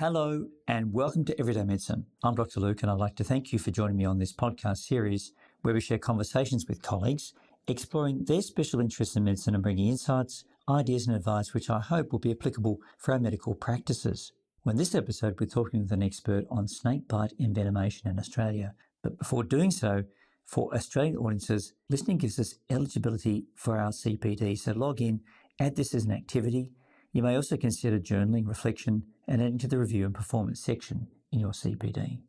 Hello and welcome to Everyday Medicine. I'm Dr. Luke and I'd like to thank you for joining me on this podcast series where we share conversations with colleagues, exploring their special interests in medicine and bringing insights, ideas and advice which I hope will be applicable for our medical practices. In this episode, we're talking with an expert on snakebite envenomation in Australia. But before doing so, for Australian audiences, listening gives us eligibility for our CPD. So log in, add this as an activity. You may also consider journaling, reflection, and adding to the review and performance section in your CPD.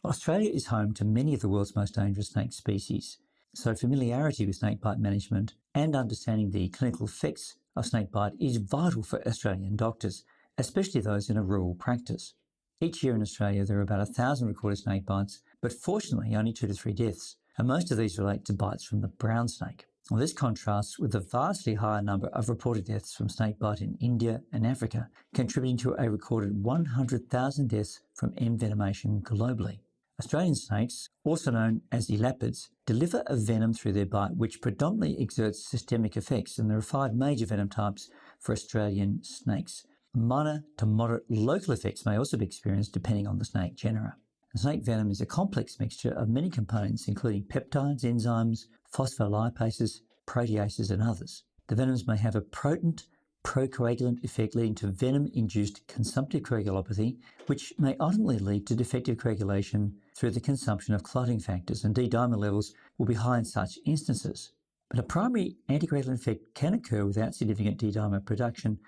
Australia is home to many of the world's most dangerous snake species, so familiarity with snakebite management and understanding the clinical effects of snakebite is vital for Australian doctors, especially those in a rural practice. Each year in Australia, there are about 1,000 recorded snake bites, but fortunately only 2 to 3 deaths, and most of these relate to bites from the brown snake. Well, this contrasts with the vastly higher number of reported deaths from snakebite in India and Africa, contributing to a recorded 100,000 deaths from envenomation globally. Australian snakes, also known as elapids, deliver a venom through their bite which predominantly exerts systemic effects, and there are 5 major venom types for Australian snakes. Minor to moderate local effects may also be experienced depending on the snake genera. Snake venom is a complex mixture of many components including peptides, enzymes, phospholipases, proteases and others. The venoms may have a potent procoagulant effect leading to venom-induced consumptive coagulopathy, which may ultimately lead to defective coagulation through the consumption of clotting factors, and D-dimer levels will be high in such instances. But a primary anticoagulant effect can occur without significant D-dimer production,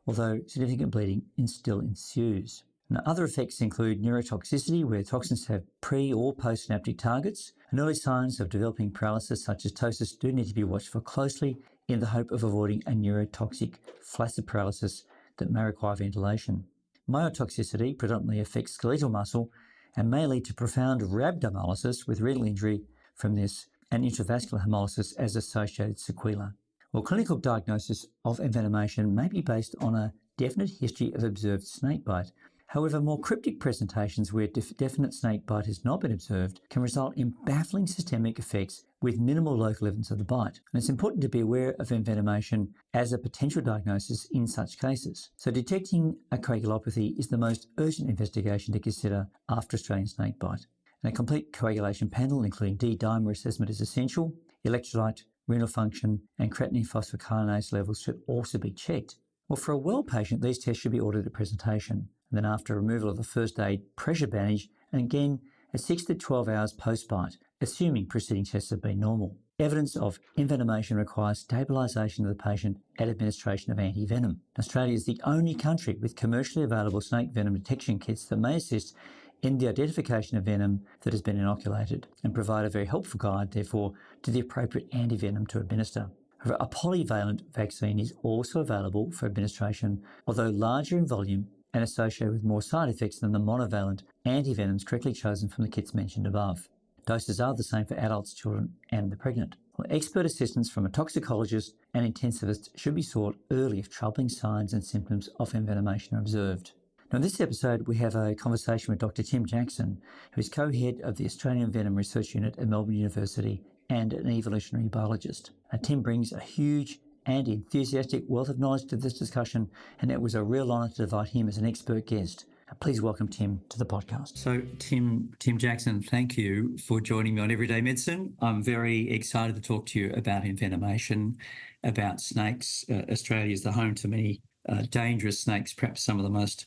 although significant bleeding still ensues. Now, other effects include neurotoxicity, where toxins have pre- or post-synaptic targets, and early signs of developing paralysis such as ptosis do need to be watched for closely in the hope of avoiding a neurotoxic flaccid paralysis that may require ventilation. Myotoxicity predominantly affects skeletal muscle and may lead to profound rhabdomyolysis with renal injury from this and intravascular hemolysis as associated sequelae. Well, clinical diagnosis of envenomation may be based on a definite history of observed snakebite. However, more cryptic presentations where definite snakebite has not been observed can result in baffling systemic effects with minimal local evidence of the bite. And it's important to be aware of envenomation as a potential diagnosis in such cases. So detecting a coagulopathy is the most urgent investigation to consider after Australian snakebite. And a complete coagulation panel, including D-dimer assessment, is essential. Electrolyte, renal function, and creatinine phosphokinase levels should also be checked. Well, for a well patient, these tests should be ordered at presentation, and then after removal of the first aid pressure bandage, and again at 6 to 12 hours post-bite, assuming preceding tests have been normal. Evidence of envenomation requires stabilisation of the patient at administration of anti-venom. Australia is the only country with commercially available snake venom detection kits that may assist in the identification of venom that has been inoculated and provide a very helpful guide, therefore, to the appropriate anti-venom to administer. However, a polyvalent vaccine is also available for administration, although larger in volume and associated with more side effects than the monovalent antivenoms correctly chosen from the kits mentioned above. Doses are the same for adults, children and the pregnant. Well, expert assistance from a toxicologist and intensivist should be sought early if troubling signs and symptoms of envenomation are observed. Now, in this episode, we have a conversation with Dr. Tim Jackson, who is co-head of the Australian Venom Research Unit at Melbourne University and an evolutionary biologist. Tim brings a huge and enthusiastic wealth of knowledge to this discussion, and it was a real honour to invite him as an expert guest. Please welcome Tim to the podcast. So, Tim Jackson, thank you for joining me on Everyday Medicine. I'm very excited to talk to you about envenomation, about snakes. Australia is the home to many dangerous snakes, perhaps some of the most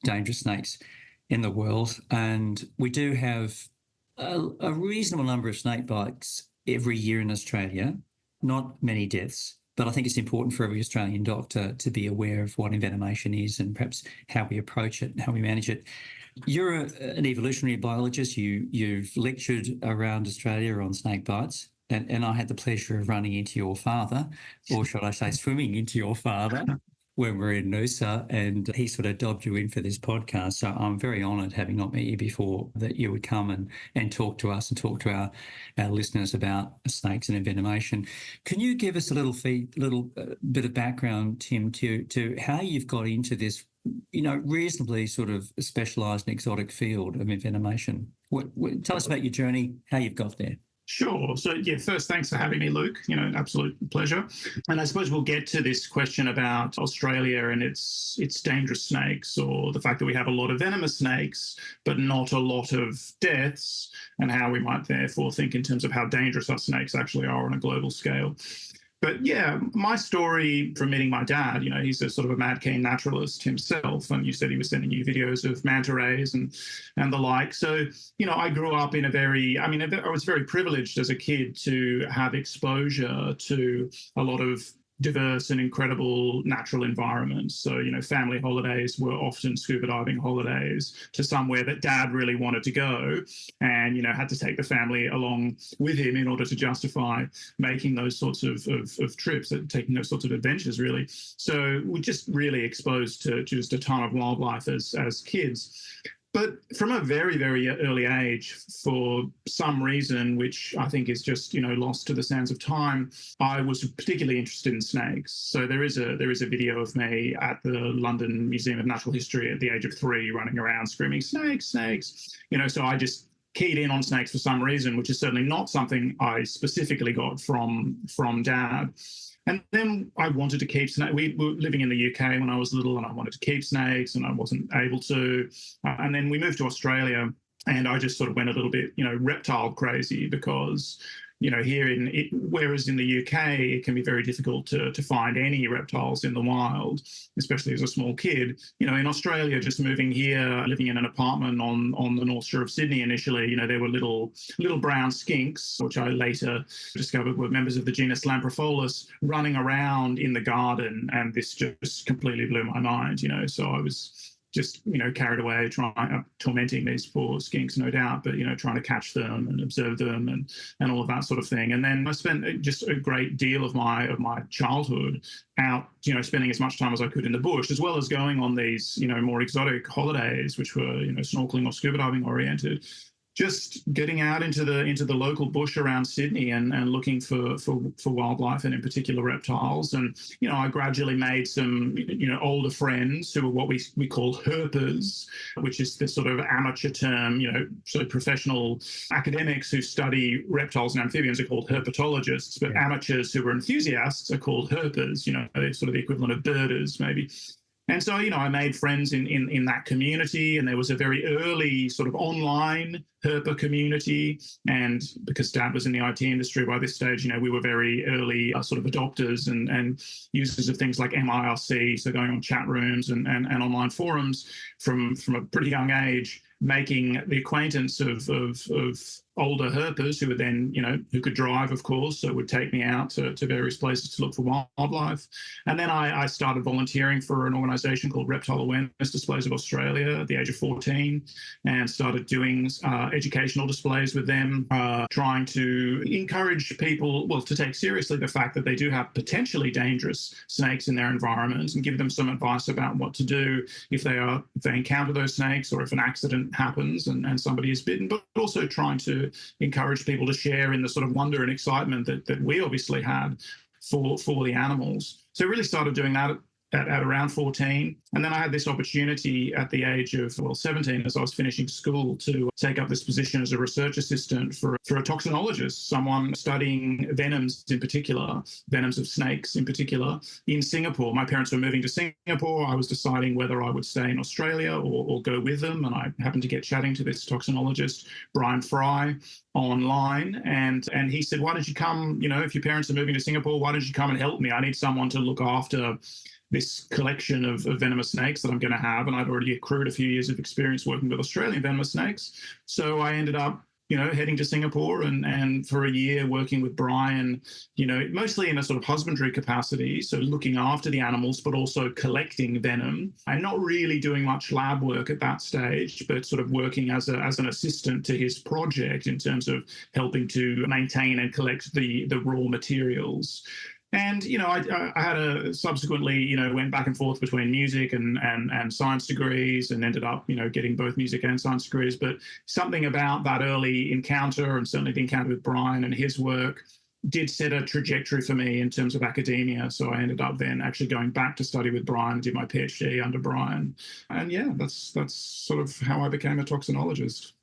dangerous snakes in the world. And we do have a reasonable number of snake bites every year in Australia, not many deaths. But I think it's important for every Australian doctor to be aware of what envenomation is and perhaps how we approach it and how we manage it. You're an evolutionary biologist. You've lectured around Australia on snake bites. And I had the pleasure of running into your father, or should I say swimming into your father, when we were in Noosa, and he sort of dobbed you in for this podcast. So I'm very honoured, having not met you before, that you would come and talk to us and talk to our listeners about snakes and envenomation. Can you give us a little bit of background, Tim, to how you've got into this, reasonably sort of specialised and exotic field of envenomation? Tell us about your journey, how you've got there. Sure. So, yeah, first, thanks for having me, Luke. Absolute pleasure. And I suppose we'll get to this question about Australia and its dangerous snakes, or the fact that we have a lot of venomous snakes, but not a lot of deaths, and how we might therefore think in terms of how dangerous our snakes actually are on a global scale. But yeah, my story from meeting my dad, he's a sort of a mad keen naturalist himself. And you said he was sending you videos of manta rays and the like. So, I grew up in I was very privileged as a kid to have exposure to a lot of diverse and incredible natural environments. So, family holidays were often scuba diving holidays to somewhere that dad really wanted to go, and, had to take the family along with him in order to justify making those sorts of trips, taking those sorts of adventures, really. So we're just really exposed to just a ton of wildlife as kids. But from a very, very early age, for some reason, which I think is just, lost to the sands of time, I was particularly interested in snakes. So there is a video of me at the London Museum of Natural History at the age of 3, running around screaming, snakes, snakes. So I just keyed in on snakes for some reason, which is certainly not something I specifically got from Dad. And then I wanted to keep snakes. We were living in the UK when I was little, and I wanted to keep snakes, and I wasn't able to. And then we moved to Australia, and I just sort of went a little bit, reptile crazy, because, whereas in the UK, it can be very difficult to find any reptiles in the wild, especially as a small kid. In Australia, just moving here, living in an apartment on the North Shore of Sydney initially, there were little brown skinks, which I later discovered were members of the genus Lampripholus, running around in the garden, and this just completely blew my mind. So I was just, carried away tormenting these poor skinks, no doubt, but, trying to catch them and observe them and all of that sort of thing. And then I spent just a great deal of my childhood out, spending as much time as I could in the bush, as well as going on these, more exotic holidays, which were, snorkeling or scuba diving oriented. Just getting out into the local bush around Sydney and looking for wildlife, and in particular reptiles. And, I gradually made some, older friends who are what we call herpers, which is this sort of amateur term, so professional academics who study reptiles and amphibians are called herpetologists, but amateurs who are enthusiasts are called herpers, they're sort of the equivalent of birders, maybe. And so, I made friends in that community, and there was a very early sort of online herper community. And because Dad was in the IT industry by this stage, we were very early sort of adopters and users of things like MIRC, so going on chat rooms and online forums from a pretty young age, making the acquaintance of older herpers who were then, who could drive, of course, so would take me out to various places to look for wildlife. And then I started volunteering for an organisation called Reptile Awareness Displays of Australia at the age of 14, and started doing educational displays with them, trying to encourage people, to take seriously the fact that they do have potentially dangerous snakes in their environment, and give them some advice about what to do if they encounter those snakes, or if an accident happens and somebody is bitten, but also trying to encourage people to share in the sort of wonder and excitement that we obviously had for the animals. So really started doing that at around 14. And then I had this opportunity at the age of 17, as I was finishing school, to take up this position as a research assistant for a toxinologist, someone studying venoms in particular, venoms of snakes in particular, in Singapore. My parents were moving to Singapore. I was deciding whether I would stay in Australia or go with them. And I happened to get chatting to this toxinologist, Brian Fry, online. And he said, why don't you come, if your parents are moving to Singapore, why don't you come and help me? I need someone to look after this collection of venomous snakes that I'm going to have. And I'd already accrued a few years of experience working with Australian venomous snakes. So I ended up, heading to Singapore and for a year working with Brian, mostly in a sort of husbandry capacity. So looking after the animals, but also collecting venom, and not really doing much lab work at that stage, but sort of working as an assistant to his project in terms of helping to maintain and collect the raw materials. And, I had subsequently, went back and forth between music and science degrees, and ended up, getting both music and science degrees. But something about that early encounter, and certainly the encounter with Brian and his work, did set a trajectory for me in terms of academia. So I ended up then actually going back to study with Brian, did my PhD under Brian. And yeah, that's sort of how I became a toxinologist.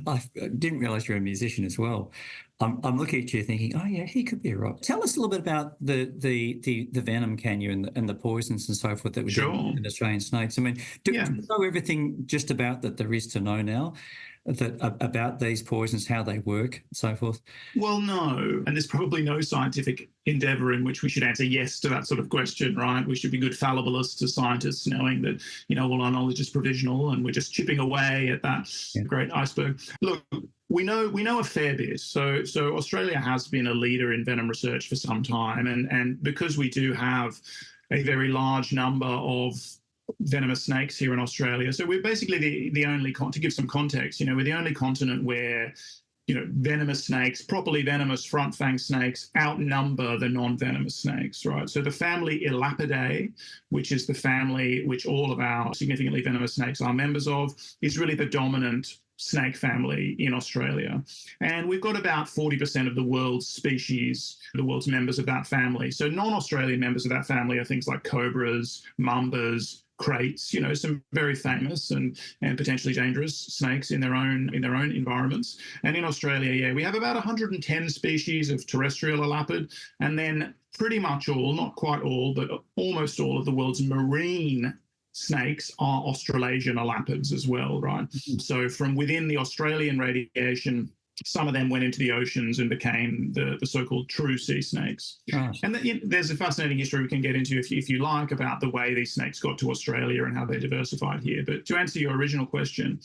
I didn't realise you're a musician as well. I'm looking at you thinking, oh yeah, he could be a rock. Tell us a little bit about the venom, can you, and the poisons and so forth that we get Sure. in Australian snakes. I mean, do Yeah. you know everything just about that there is to know now, about these poisons, how they work, and so forth? Well, no. And there's probably no scientific endeavor in which we should answer yes to that sort of question, right? We should be good fallibilists as scientists, knowing that, all our knowledge is provisional and we're just chipping away at that great iceberg. Look, we know a fair bit. So Australia has been a leader in venom research for some time. And because we do have a very large number of venomous snakes here in Australia. So we're basically the only, to give some context, we're the only continent where venomous snakes, properly venomous front fang snakes, outnumber the non-venomous snakes, right? So the family Elapidae, which is the family which all of our significantly venomous snakes are members of, is really the dominant snake family in Australia. And we've got about 40% of the world's species, the world's members of that family. So non-Australian members of that family are things like cobras, mambas, crates, some very famous and potentially dangerous snakes in their own environments. And in Australia, we have about 110 species of terrestrial elapid, and then pretty much all, not quite all, but almost all of the world's marine snakes are Australasian elapids as well, right? Mm-hmm. So from within the Australian radiation, some of them went into the oceans and became the so-called true sea snakes. Gosh. And there's a fascinating history we can get into if you like about the way these snakes got to Australia and how they diversified here. But to answer your original question,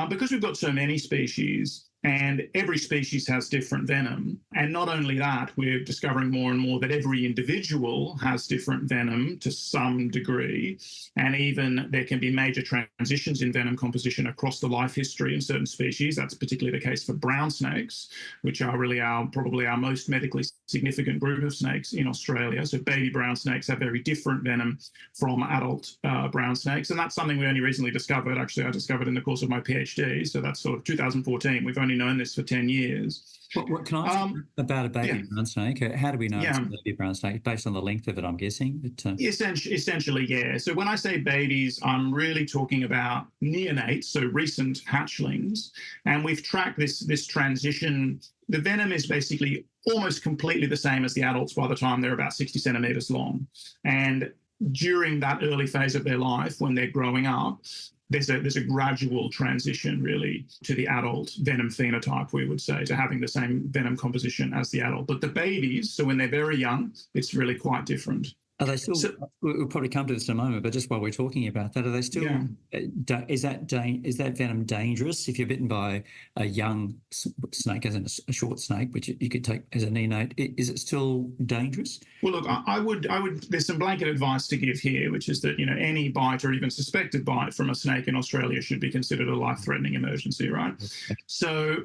because we've got so many species, and every species has different venom. And not only that, we're discovering more and more that every individual has different venom to some degree. And even there can be major transitions in venom composition across the life history in certain species. That's particularly the case for brown snakes, which are really probably our most medically significant group of snakes in Australia. So baby brown snakes have very different venom from adult brown snakes. And that's something we only recently discovered. Actually, I discovered in the course of my PhD. So that's sort of 2014. We've only known this for 10 years. What can I ask about a baby brown snake? How do we know it's a baby brown snake? Based on the length of it, I'm guessing. But, essentially, yeah. So when I say babies, I'm really talking about neonates, so recent hatchlings. And we've tracked this transition. The venom is basically almost completely the same as the adults by the time they're about 60 centimeters long. And during that early phase of their life, when they're growing up, there's a gradual transition really to the adult venom phenotype, we would say, to having the same venom composition as the adult. But the babies, so when they're very young, it's really quite different. Are they still? We'll probably come to this in a moment, but just while we're talking about that, are they still? Yeah. Is that venom dangerous if you're bitten by a young snake, as in a short snake, which you could take as a neonate? Is it still dangerous? Well, look, I would. There's some blanket advice to give here, which is that any bite or even suspected bite from a snake in Australia should be considered a life-threatening emergency, right? Okay. So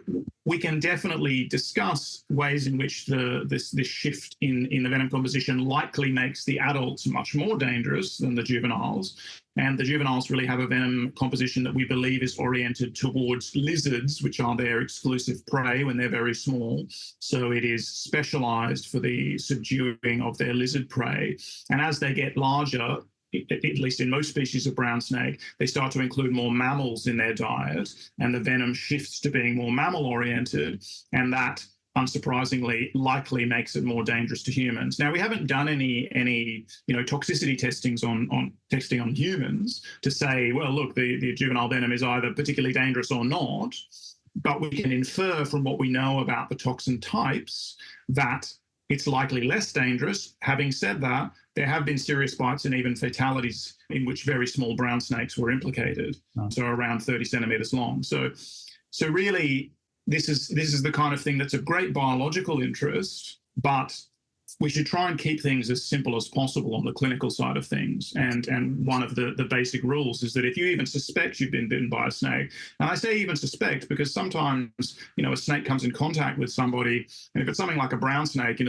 we can definitely discuss ways in which this shift in the venom composition likely makes the adults much more dangerous than the juveniles. And the juveniles really have a venom composition that we believe is oriented towards lizards, which are their exclusive prey when they're very small. So it is specialized for the subduing of their lizard prey. And as they get larger, at least in most species of brown snake, they start to include more mammals in their diet, and the venom shifts to being more mammal-oriented, and that, unsurprisingly, likely makes it more dangerous to humans. Now, we haven't done any toxicity testing on humans to say, well, look, the juvenile venom is either particularly dangerous or not, but we can infer from what we know about the toxin types that it's likely less dangerous. Having said that, there have been serious bites and even fatalities in which very small brown snakes were implicated, so around 30 centimeters long. So really, this is the kind of thing that's of great biological interest, but we should try and keep things as simple as possible on the clinical side of things. And one of the basic rules is that if you even suspect you've been bitten by a snake, and I say even suspect because sometimes, a snake comes in contact with somebody, and if it's something like a brown snake,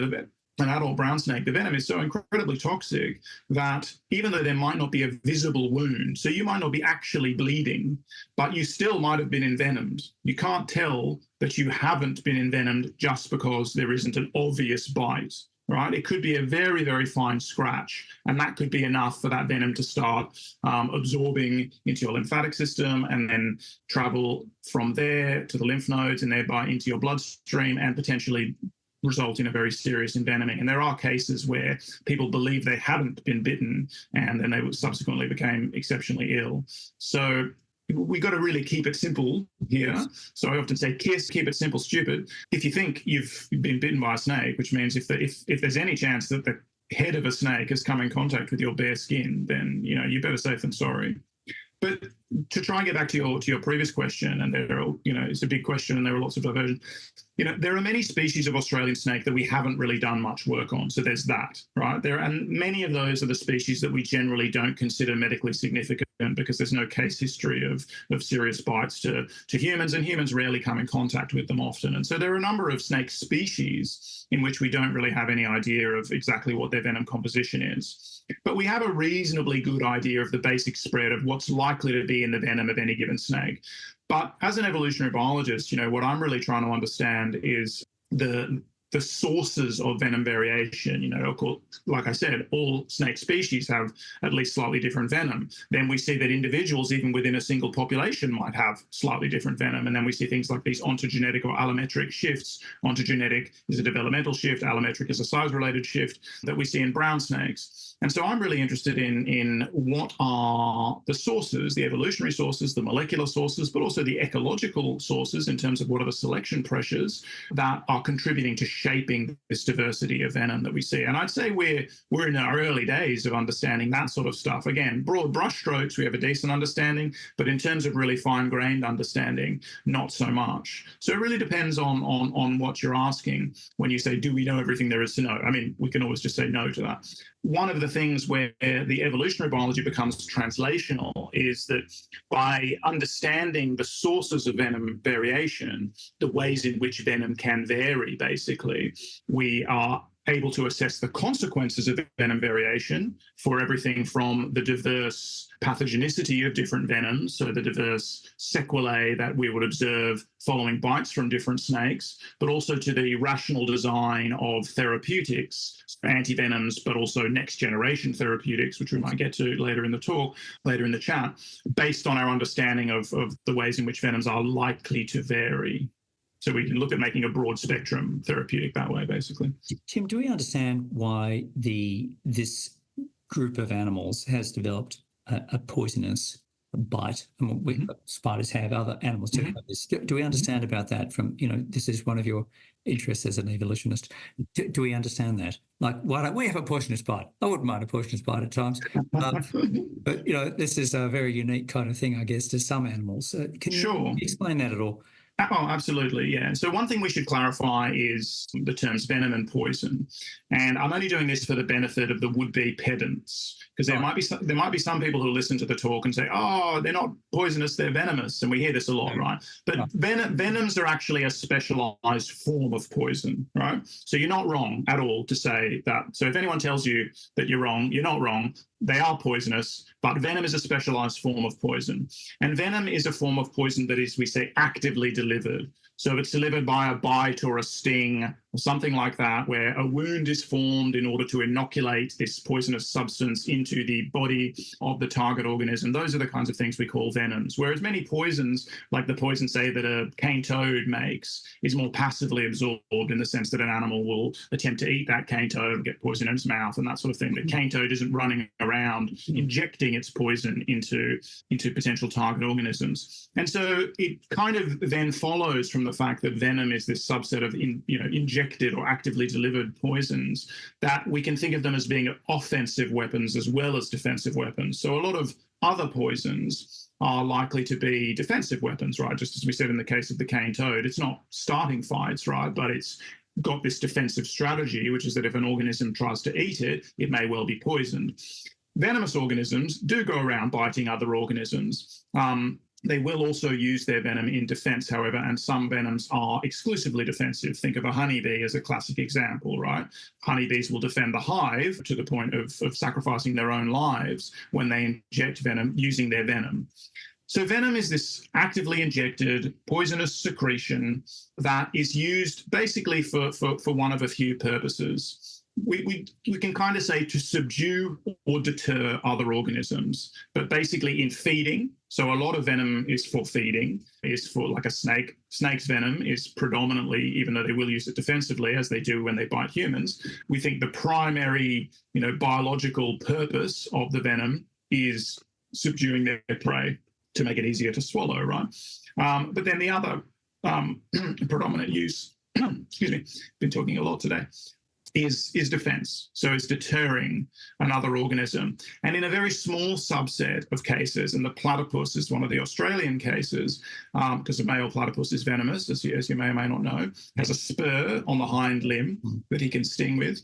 an adult brown snake, the venom is so incredibly toxic that even though there might not be a visible wound, so you might not be actually bleeding, but you still might have been envenomed. You can't tell that you haven't been envenomed just because there isn't an obvious bite. right? It could be a very, very fine scratch, and that could be enough for that venom to start absorbing into your lymphatic system and then travel from there to the lymph nodes and thereby into your bloodstream and potentially result in a very serious envenoming. And there are cases where people believe they hadn't been bitten and then they subsequently became exceptionally ill. So we got to really keep it simple here. So I often say, KISS, keep it simple, stupid. If you think you've been bitten by a snake, which means if there's any chance that the head of a snake has come in contact with your bare skin, then you better safe than sorry. But to try and get back to your previous question, and there are, it's a big question and there are lots of diversions. There are many species of Australian snake that we haven't really done much work on. So there's that, right? And many of those are the species that we generally don't consider medically significant because there's no case history of serious bites to humans, and humans rarely come in contact with them often. And so there are a number of snake species in which we don't really have any idea of exactly what their venom composition is. But we have a reasonably good idea of the basic spread of what's likely to be in the venom of any given snake. But as an evolutionary biologist, what I'm really trying to understand is the sources of venom variation. Of course, like I said, all snake species have at least slightly different venom. Then we see that individuals, even within a single population, might have slightly different venom. And then we see things like these ontogenetic or allometric shifts. Ontogenetic is a developmental shift, allometric is a size-related shift that we see in brown snakes. And so I'm really interested in what are the sources, the evolutionary sources, the molecular sources, but also the ecological sources in terms of what are the selection pressures that are contributing to shaping this diversity of venom that we see. And I'd say we're in our early days of understanding that sort of stuff. Again, broad brushstrokes, we have a decent understanding, but in terms of really fine-grained understanding, not so much. So it really depends on what you're asking when you say, do we know everything there is to know? I mean, we can always just say no to that. One of the things where the evolutionary biology becomes translational is that by understanding the sources of venom variation, the ways in which venom can vary, basically, we are able to assess the consequences of venom variation for everything from the diverse pathogenicity of different venoms, so the diverse sequelae that we would observe following bites from different snakes, but also to the rational design of therapeutics, antivenoms, but also next generation therapeutics, which we might get to later in the talk, later in the chat, based on our understanding of the ways in which venoms are likely to vary. So we can look at making a broad spectrum therapeutic that way, basically. Tim, do we understand why this group of animals has developed a poisonous bite? I mean, spiders have, other animals too have this. Do we understand about that from, this is one of your interests as an evolutionist. Do we understand that? Like, why don't we have a poisonous bite? I wouldn't mind a poisonous bite at times. But, this is a very unique kind of thing, I guess, to some animals. Can you explain that at all? Oh, absolutely, yeah. So one thing we should clarify is the terms venom and poison. And I'm only doing this for the benefit of the would-be pedants, because there might be some people who listen to the talk and say, oh, they're not poisonous, they're venomous. And we hear this a lot, right? But venoms are actually a specialized form of poison, right? So you're not wrong at all to say that. So if anyone tells you that you're wrong, you're not wrong. They are poisonous, but venom is a specialized form of poison. And venom is a form of poison that is, we say, actively delivered. So it's delivered by a bite or a sting or something like that, where a wound is formed in order to inoculate this poisonous substance into the body of the target organism. Those are the kinds of things we call venoms. Whereas many poisons, like the poison, say, that a cane toad makes, is more passively absorbed in the sense that an animal will attempt to eat that cane toad and get poison in its mouth and that sort of thing. The cane toad isn't running around injecting its poison into potential target organisms. And so it kind of then follows from the fact that venom is this subset of injected or actively delivered poisons, that we can think of them as being offensive weapons as well as defensive weapons. So a lot of other poisons are likely to be defensive weapons, right? Just as we said in the case of the cane toad, it's not starting fights, right? But it's got this defensive strategy, which is that if an organism tries to eat it, it may well be poisoned. Venomous organisms do go around biting other organisms. They will also use their venom in defense, however, and some venoms are exclusively defensive. Think of a honeybee as a classic example, right? Honeybees will defend the hive to the point of sacrificing their own lives when they inject venom using their venom. So venom is this actively injected poisonous secretion that is used basically for one of a few purposes. we can kind of say to subdue or deter other organisms, but basically in feeding. So a lot of venom is for feeding, is for like a snake. Snake's venom is predominantly, even though they will use it defensively, as they do when they bite humans, we think the primary, biological purpose of the venom is subduing their prey to make it easier to swallow, right? But then the other predominant use, excuse me, been talking a lot today, is defense. So it's deterring another organism. And in a very small subset of cases, and the platypus is one of the Australian cases, because the male platypus is venomous, as you may or may not know, has a spur on the hind limb that he can sting with.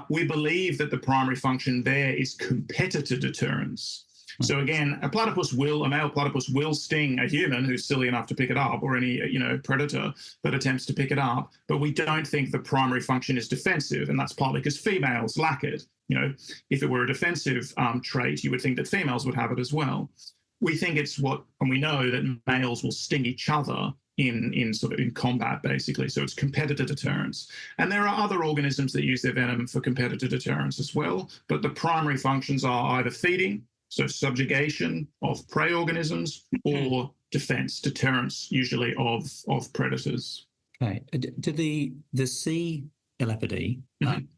We believe that the primary function there is competitor deterrence. So again, a male platypus will sting a human who's silly enough to pick it up, or any predator that attempts to pick it up. But we don't think the primary function is defensive, and that's partly because females lack it. If it were a defensive trait, you would think that females would have it as well. We think and we know that males will sting each other in combat, basically. So it's competitor deterrence. And there are other organisms that use their venom for competitor deterrence as well. But the primary functions are either feeding, so subjugation of prey organisms, or defense, deterrence, usually of predators. Okay. Do the sea elapidae,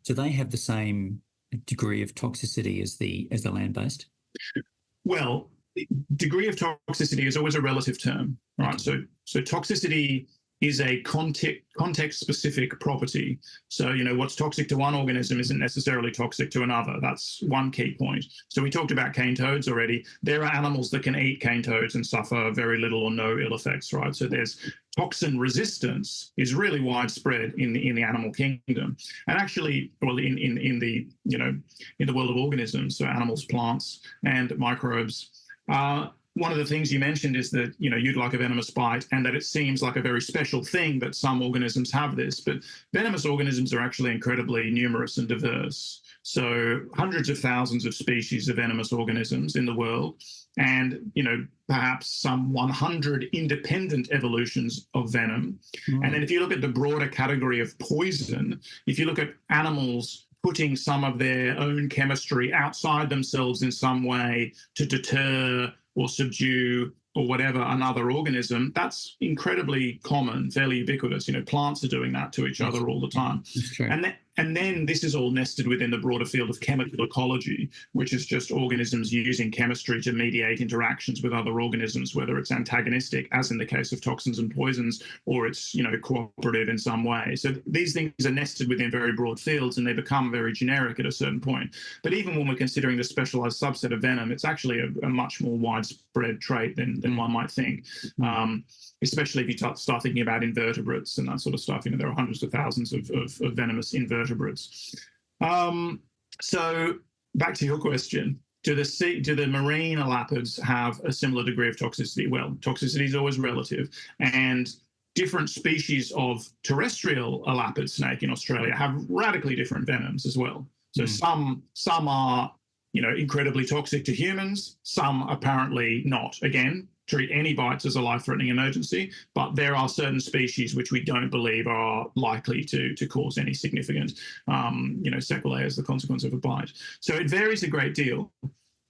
do they have the same degree of toxicity as the land-based? Well, degree of toxicity is always a relative term, right? Okay. So toxicity is a context-specific property. So, what's toxic to one organism isn't necessarily toxic to another. That's one key point. So we talked about cane toads already. There are animals that can eat cane toads and suffer very little or no ill effects, right? So there's toxin resistance is really widespread in the animal kingdom. And actually, well, in the world of organisms, so animals, plants, and microbes, one of the things you mentioned is that, you'd like a venomous bite, and that it seems like a very special thing that some organisms have this, but venomous organisms are actually incredibly numerous and diverse. So hundreds of thousands of species of venomous organisms in the world, and, perhaps some 100 independent evolutions of venom. And then if you look at the broader category of poison, if you look at animals putting some of their own chemistry outside themselves in some way to deter or subdue or whatever another organism, that's incredibly common, fairly ubiquitous. Plants are doing that to each other all the time. That's true. And then this is all nested within the broader field of chemical ecology, which is just organisms using chemistry to mediate interactions with other organisms, whether it's antagonistic, as in the case of toxins and poisons, or it's, cooperative in some way. So these things are nested within very broad fields, and they become very generic at a certain point. But even when we're considering the specialized subset of venom, it's actually a much more widespread trait than one might think. Especially if you start thinking about invertebrates and that sort of stuff. There are hundreds of thousands of venomous invertebrates. So back to your question, do the marine elapids have a similar degree of toxicity? Well, toxicity is always relative, and different species of terrestrial elapid snake in Australia have radically different venoms as well. So some are, incredibly toxic to humans, some apparently not. Again, treat any bites as a life-threatening emergency, but there are certain species which we don't believe are likely to cause any significant, sequelae as the consequence of a bite. So it varies a great deal.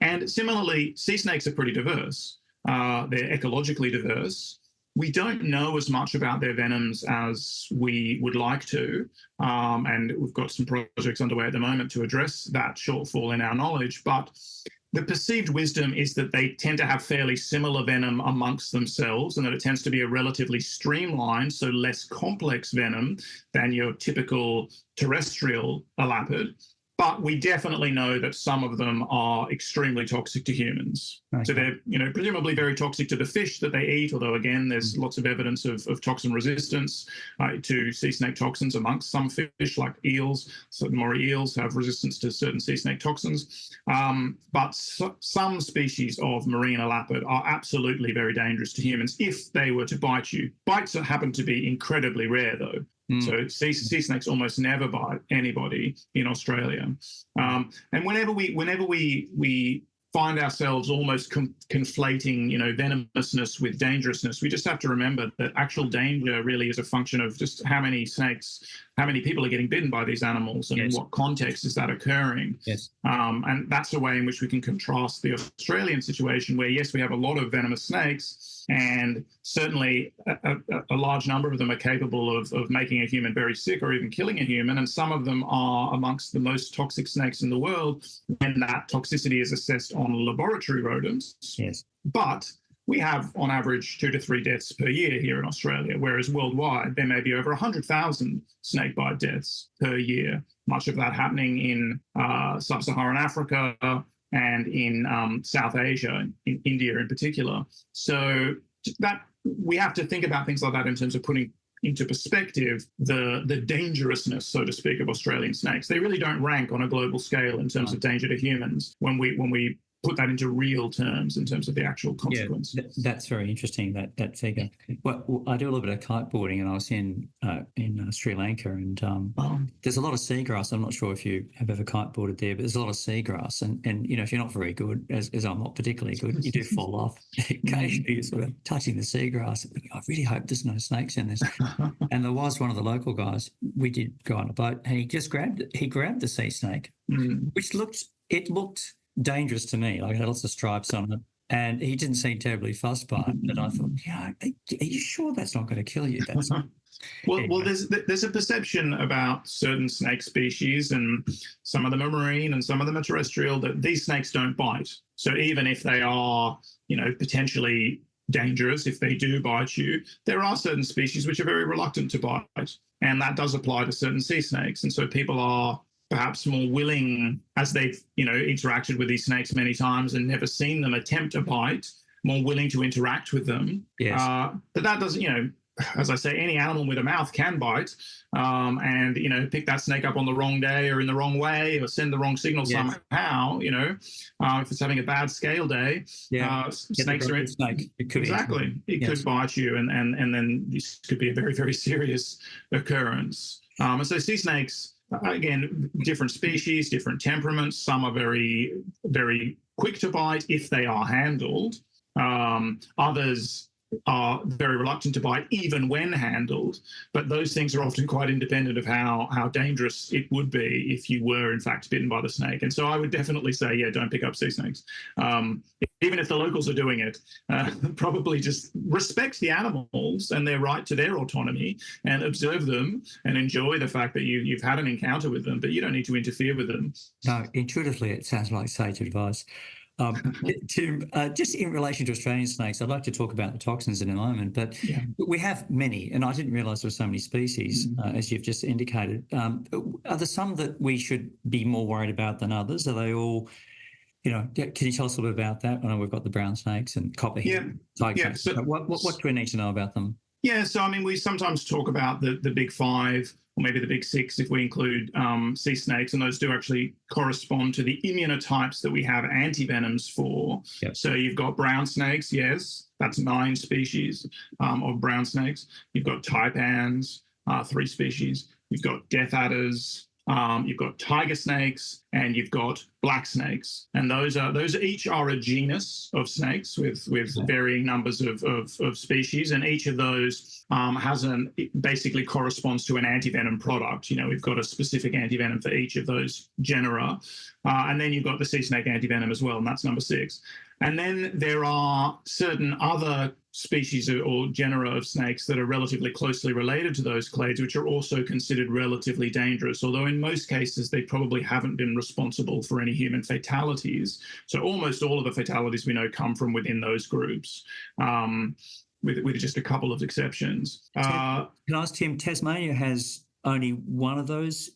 And similarly, sea snakes are pretty diverse. They're ecologically diverse. We don't know as much about their venoms as we would like to, and we've got some projects underway at the moment to address that shortfall in our knowledge, but the perceived wisdom is that they tend to have fairly similar venom amongst themselves, and that it tends to be a relatively streamlined, so less complex venom than your typical terrestrial elapid. But we definitely know that some of them are extremely toxic to humans. Okay. So they're, presumably very toxic to the fish that they eat, although, again, there's lots of evidence of toxin resistance to sea snake toxins amongst some fish, like eels. Certain moray eels have resistance to certain sea snake toxins. But some species of marine elapid are absolutely very dangerous to humans if they were to bite you. Bites happen to be incredibly rare, though. So sea snakes almost never bite anybody in Australia. And whenever we find ourselves almost conflating, venomousness with dangerousness, we just have to remember that actual danger really is a function of just how many snakes how many people are getting bitten by these animals, and Yes. in what context is that occurring. Yes. And that's a way in which we can contrast the Australian situation where, yes, we have a lot of venomous snakes, and certainly a large number of them are capable of making a human very sick or even killing a human. And some of them are amongst the most toxic snakes in the world when that toxicity is assessed on laboratory rodents. Yes. But we have, on average, 2 to 3 deaths per year here in Australia, whereas worldwide there may be over 100,000 snakebite deaths per year, much of that happening in sub-Saharan Africa and in South Asia, in India in particular. So that we have to think about things like that in terms of putting into perspective the dangerousness, so to speak, of Australian snakes. They really don't rank on a global scale in terms of danger to humans when we put that into real terms in terms of the actual consequence. Yeah, that's very interesting, that figure. Well, I do a little bit of kiteboarding, and I was in Sri Lanka, and there's a lot of seagrass. I'm not sure if you have ever kiteboarded there, but there's a lot of seagrass, and if you're not very good, as I'm not particularly good, you do fall off. Occasionally you're sort of touching the seagrass and thinking, I really hope there's no snakes in this. And there was one of the local guys, we did go on a boat, and he grabbed the sea snake, which looked dangerous to me. Like, it had lots of stripes on it, and he didn't seem terribly fussed by it. And I thought, are you sure that's not going to kill you? That's well, there's a perception about certain snake species, and some of them are marine and some of them are terrestrial, that these snakes don't bite. So even if they are, potentially dangerous, if they do bite you, there are certain species which are very reluctant to bite, and that does apply to certain sea snakes. And so people are perhaps more willing, as they've interacted with these snakes many times and never seen them attempt a bite, more willing to interact with them. Yes. But that doesn't, as I say, any animal with a mouth can bite, and pick that snake up on the wrong day or in the wrong way, or send the wrong signal somehow. If it's having a bad scale day, snakes are snake. It could could bite you, and then this could be a very, very serious occurrence. And so sea snakes, again, different species, different temperaments. Some are very, very quick to bite if they are handled. Others are very reluctant to bite even when handled. But those things are often quite independent of how dangerous it would be if you were, in fact, bitten by the snake. And so I would definitely say, don't pick up sea snakes. Even if the locals are doing it, probably just respect the animals and their right to their autonomy, and observe them and enjoy the fact that you've had an encounter with them, but you don't need to interfere with them. No, intuitively, it sounds like sage advice. Tim, just in relation to Australian snakes, I'd like to talk about the toxins in a moment, but we have many, and I didn't realise there were so many species, as you've just indicated. Are there some that we should be more worried about than others? Are they all, can you tell us a little bit about that? I know we've got the brown snakes and copperhead tiger snakes. So what do we need to know about them? Yeah, so we sometimes talk about the big five, or maybe the big six if we include sea snakes, and those do actually correspond to the immunotypes that we have antivenoms for. Yep. So you've got brown snakes, yes, that's 9 species of brown snakes. You've got taipans, 3 species. You've got death adders. You've got tiger snakes, and you've got black snakes, and those each are a genus of snakes with varying numbers of species, and each of those basically corresponds to an antivenom product. We've got a specific antivenom for each of those genera, and then you've got the sea snake antivenom as well, and that's number 6. And then there are certain other species or genera of snakes that are relatively closely related to those clades, which are also considered relatively dangerous, although in most cases they probably haven't been responsible for any human fatalities. So almost all of the fatalities we know come from within those groups, with just a couple of exceptions. Can I ask Tim, Tasmania has only one of those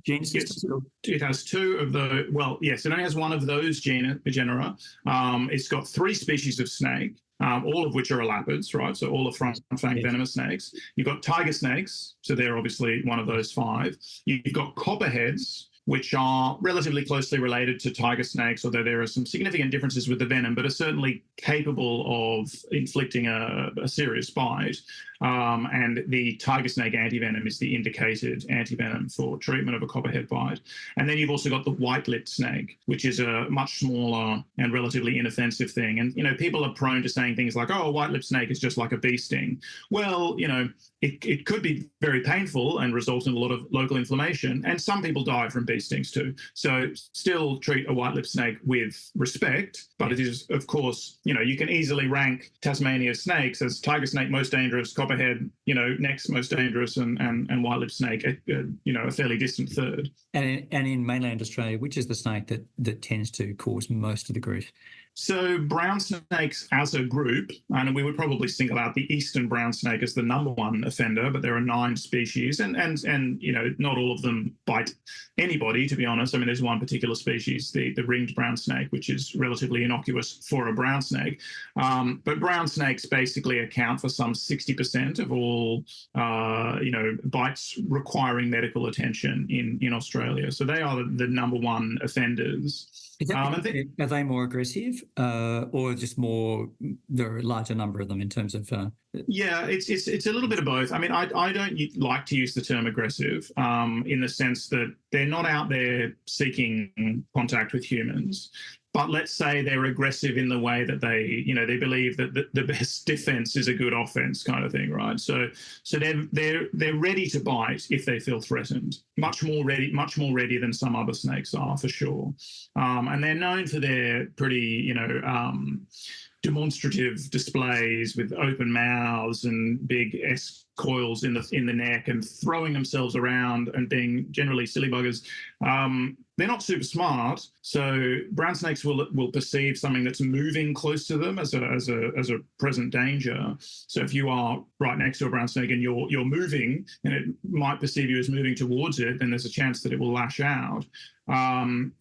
genuses? Yes, it has 2 of the, it only has one of those genera. It's got 3 species of snake, all of which are elapids, right? So all are front-fang venomous snakes. You've got tiger snakes, so they're obviously one of those 5. You've got copperheads, which are relatively closely related to tiger snakes, although there are some significant differences with the venom, but are certainly capable of inflicting a serious bite. and the tiger snake antivenom is the indicated antivenom for treatment of a copperhead bite. And then you've also got the white-lipped snake, which is a much smaller and relatively inoffensive thing. And, people are prone to saying things like, oh, a white-lipped snake is just like a bee sting. Well, it could be very painful and result in a lot of local inflammation. And some people die from bee stings too. So still treat a white-lipped snake with respect. But it is, of course, you can easily rank Tasmania snakes as tiger snake most dangerous, copperhead, next most dangerous, and white-lipped snake, a fairly distant third. And in mainland Australia, which is the snake that tends to cause most of the grief? So brown snakes as a group, and we would probably single out the eastern brown snake as the number one offender, but there are 9 species, and not all of them bite anybody, to be honest. I mean, there's one particular species, the ringed brown snake, which is relatively innocuous for a brown snake. But brown snakes basically account for some 60% of all, bites requiring medical attention in Australia. So they are the number one offenders. Are they more aggressive, or just more? There are a larger number of them in terms of. Yeah, it's a little bit of both. I mean, I don't like to use the term aggressive in the sense that they're not out there seeking contact with humans. But let's say they're aggressive in the way that they believe that the best defense is a good offense, kind of thing, right? So they're ready to bite if they feel threatened. Much more ready than some other snakes are, for sure. And they're known for their pretty, demonstrative displays with open mouths and big coils in the neck and throwing themselves around and being generally silly buggers. They're not super smart, so brown snakes will perceive something that's moving close to them as a present danger. So if you are right next to a brown snake and you're moving, and it might perceive you as moving towards it, then there's a chance that it will lash out.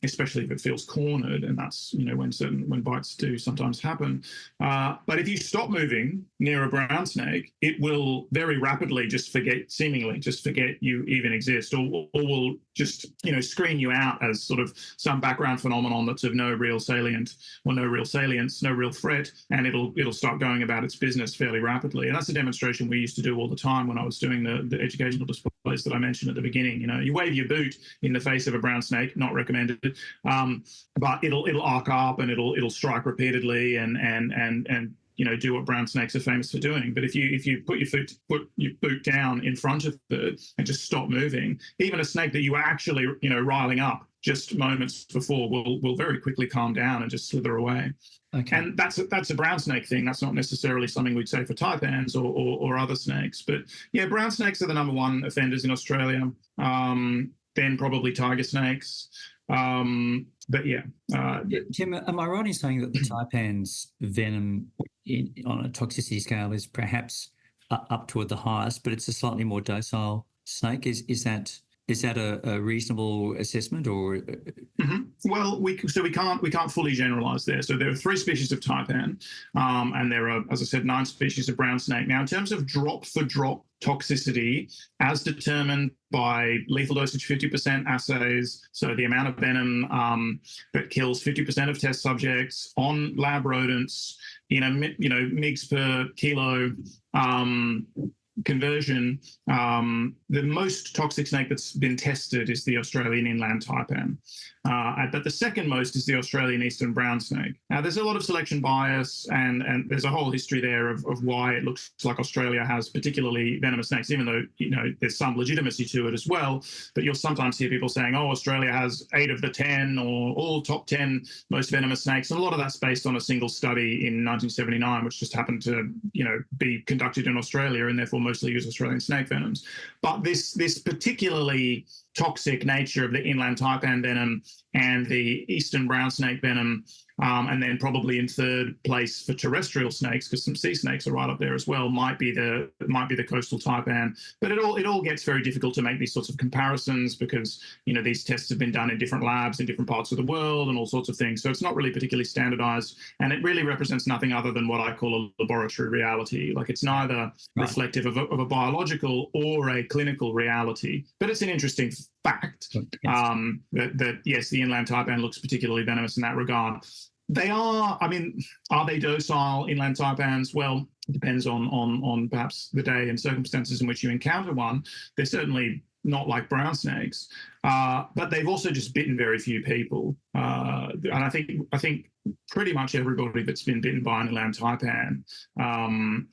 Especially if it feels cornered, and that's when bites do sometimes happen. But if you stop moving near a brown snake, it will very rapidly seemingly just forget you even exist, or will just screen you out as sort of some background phenomenon that's of no real salience, no real threat, and it'll start going about its business fairly rapidly. And that's a demonstration we used to do all the time when I was doing the educational displays that I mentioned at the beginning. You wave your boot in the face of a brown snake, not recommended, but it'll arc up and it'll strike repeatedly and do what brown snakes are famous for doing. But if you put your boot down in front of it and just stop moving, even a snake that you were actually riling up just moments before will very quickly calm down and just slither away. Okay. And that's a brown snake thing. That's not necessarily something we'd say for taipans or other snakes. But yeah, brown snakes are the number one offenders in Australia. Then probably tiger snakes. But yeah. Tim, am I right in saying that the taipan's venom on a toxicity scale is perhaps up toward the highest, but it's a slightly more docile snake? Is that a reasonable assessment, or? Mm-hmm. Well, we can't fully generalize there. So there are 3 species of taipan, and there are, as I said, 9 species of brown snake. Now, in terms of drop for drop toxicity, as determined by lethal dosage 50% assays, so the amount of venom that kills 50% of test subjects on lab rodents, mgs per kilo. Conversion, the most toxic snake that's been tested is the Australian inland taipan. But the second most is the Australian eastern brown snake. Now, there's a lot of selection bias, and there's a whole history there of why it looks like Australia has particularly venomous snakes, even though, there's some legitimacy to it as well. But you'll sometimes hear people saying, oh, Australia has 8 of the 10 or all top 10 most venomous snakes. And a lot of that's based on a single study in 1979, which just happened to, be conducted in Australia and therefore mostly use Australian snake venoms. But this particularly toxic nature of the inland taipan venom and the eastern brown snake venom, and then probably in third place for terrestrial snakes, because some sea snakes are right up there as well, might be the coastal taipan. But it all gets very difficult to make these sorts of comparisons because these tests have been done in different labs in different parts of the world and all sorts of things. So it's not really particularly standardized, and it really represents nothing other than what I call a laboratory reality. Like, it's neither reflective of a biological or a clinical reality, but it's an interesting fact that yes, the inland taipan looks particularly venomous in that regard. They are, are they docile inland taipans? Well, It depends on perhaps the day and circumstances in which you encounter one. They're certainly not like brown snakes, but they've also just bitten very few people. And I think pretty much everybody that's been bitten by an elam taipan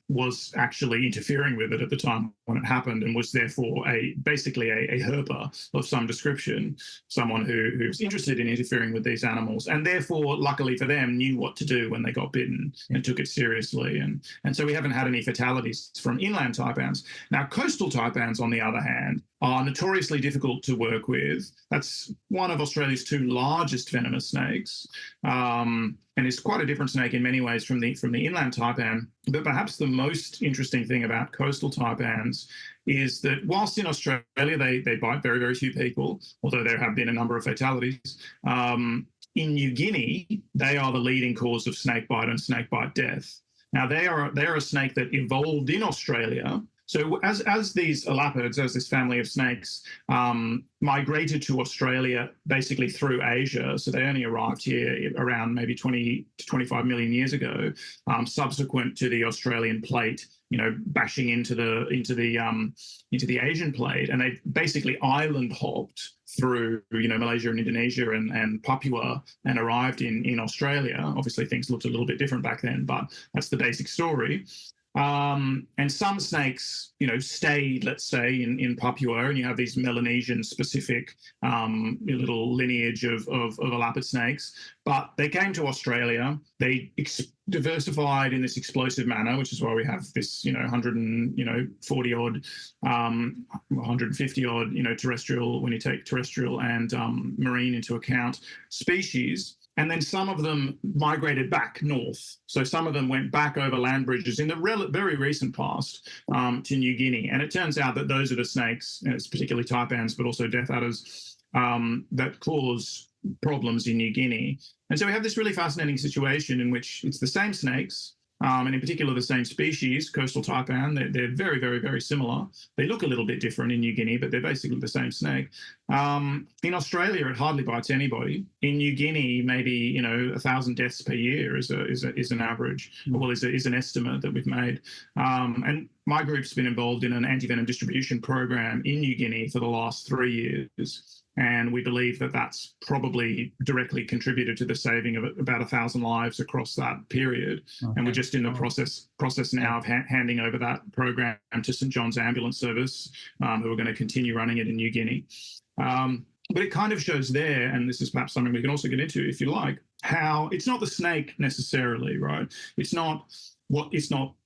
was actually interfering with it at the time when it happened, and was therefore basically a herper of some description, someone who's interested in interfering with these animals, and therefore, luckily for them, knew what to do when they got bitten and took it seriously. And so we haven't had any fatalities from inland taipans. Now, coastal taipans, on the other hand, are notoriously difficult to work with. That's one of Australia's two largest venomous snakes, and it's quite a different snake in many ways from the inland taipan. But perhaps the most interesting thing about coastal taipans is that whilst in Australia they bite very, very few people, although there have been a number of fatalities, in New Guinea, they are the leading cause of snakebite and snakebite death. Now, they are a snake that evolved in Australia. So as these elapids, as this family of snakes, migrated to Australia basically through Asia, so they only arrived here around maybe 20 to 25 million years ago, subsequent to the Australian plate, bashing into the Asian plate, and they basically island hopped through Malaysia and Indonesia and Papua and arrived in Australia. Obviously, things looked a little bit different back then, but that's the basic story. And some snakes, stayed, let's say, in Papua, and you have these Melanesian-specific little lineage of elapid snakes. But they came to Australia. They diversified in this explosive manner, which is why we have this, 140 odd, 150 odd, terrestrial, when you take terrestrial and marine into account, species. And then some of them migrated back north. So some of them went back over land bridges in the very recent past to New Guinea. And it turns out that those are the snakes, and it's particularly taipans, but also death adders, that cause problems in New Guinea. And so we have this really fascinating situation in which it's the same snakes, and in particular the same species, coastal taipan. They're very, very, very similar. They look a little bit different in New Guinea, but they're basically the same snake. In Australia, it hardly bites anybody. In New Guinea, maybe 1,000 deaths per year is an average, well, is an estimate that we've made. And my group's been involved in an anti-venom distribution program in New Guinea for the last 3 years. And we believe that that's probably directly contributed to the saving of about 1,000 lives across that period. Okay. And we're just in the process now of handing over that program to St John's Ambulance Service, who are going to continue running it in New Guinea. But it kind of shows there, and this is perhaps something we can also get into if you like, how it's not the snake necessarily, right? It's not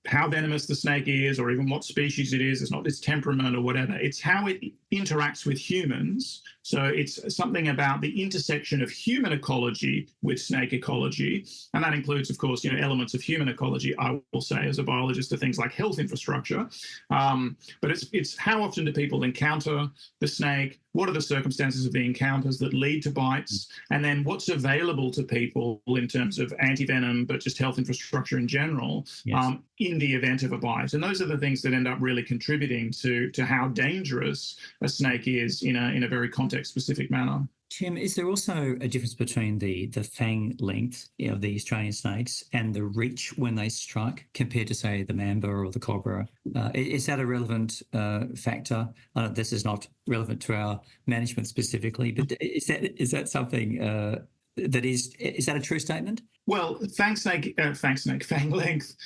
how venomous the snake is, or even what species it is. It's not its temperament or whatever. It's how it interacts with humans. So it's something about the intersection of human ecology with snake ecology. And that includes, of course, elements of human ecology, I will say, as a biologist, to things like health infrastructure. But it's how often do people encounter the snake? What are the circumstances of the encounters that lead to bites? And then what's available to people in terms of anti-venom, but just health infrastructure in general, in the event of a bite. And those are the things that end up really contributing to how dangerous a snake is in a very context-specific manner. Tim, is there also a difference between the fang length of the Australian snakes and the reach when they strike compared to, say, the mamba or the cobra? Is that a relevant factor? I know this is not relevant to our management specifically, but is that something is that a true statement? Well, fang length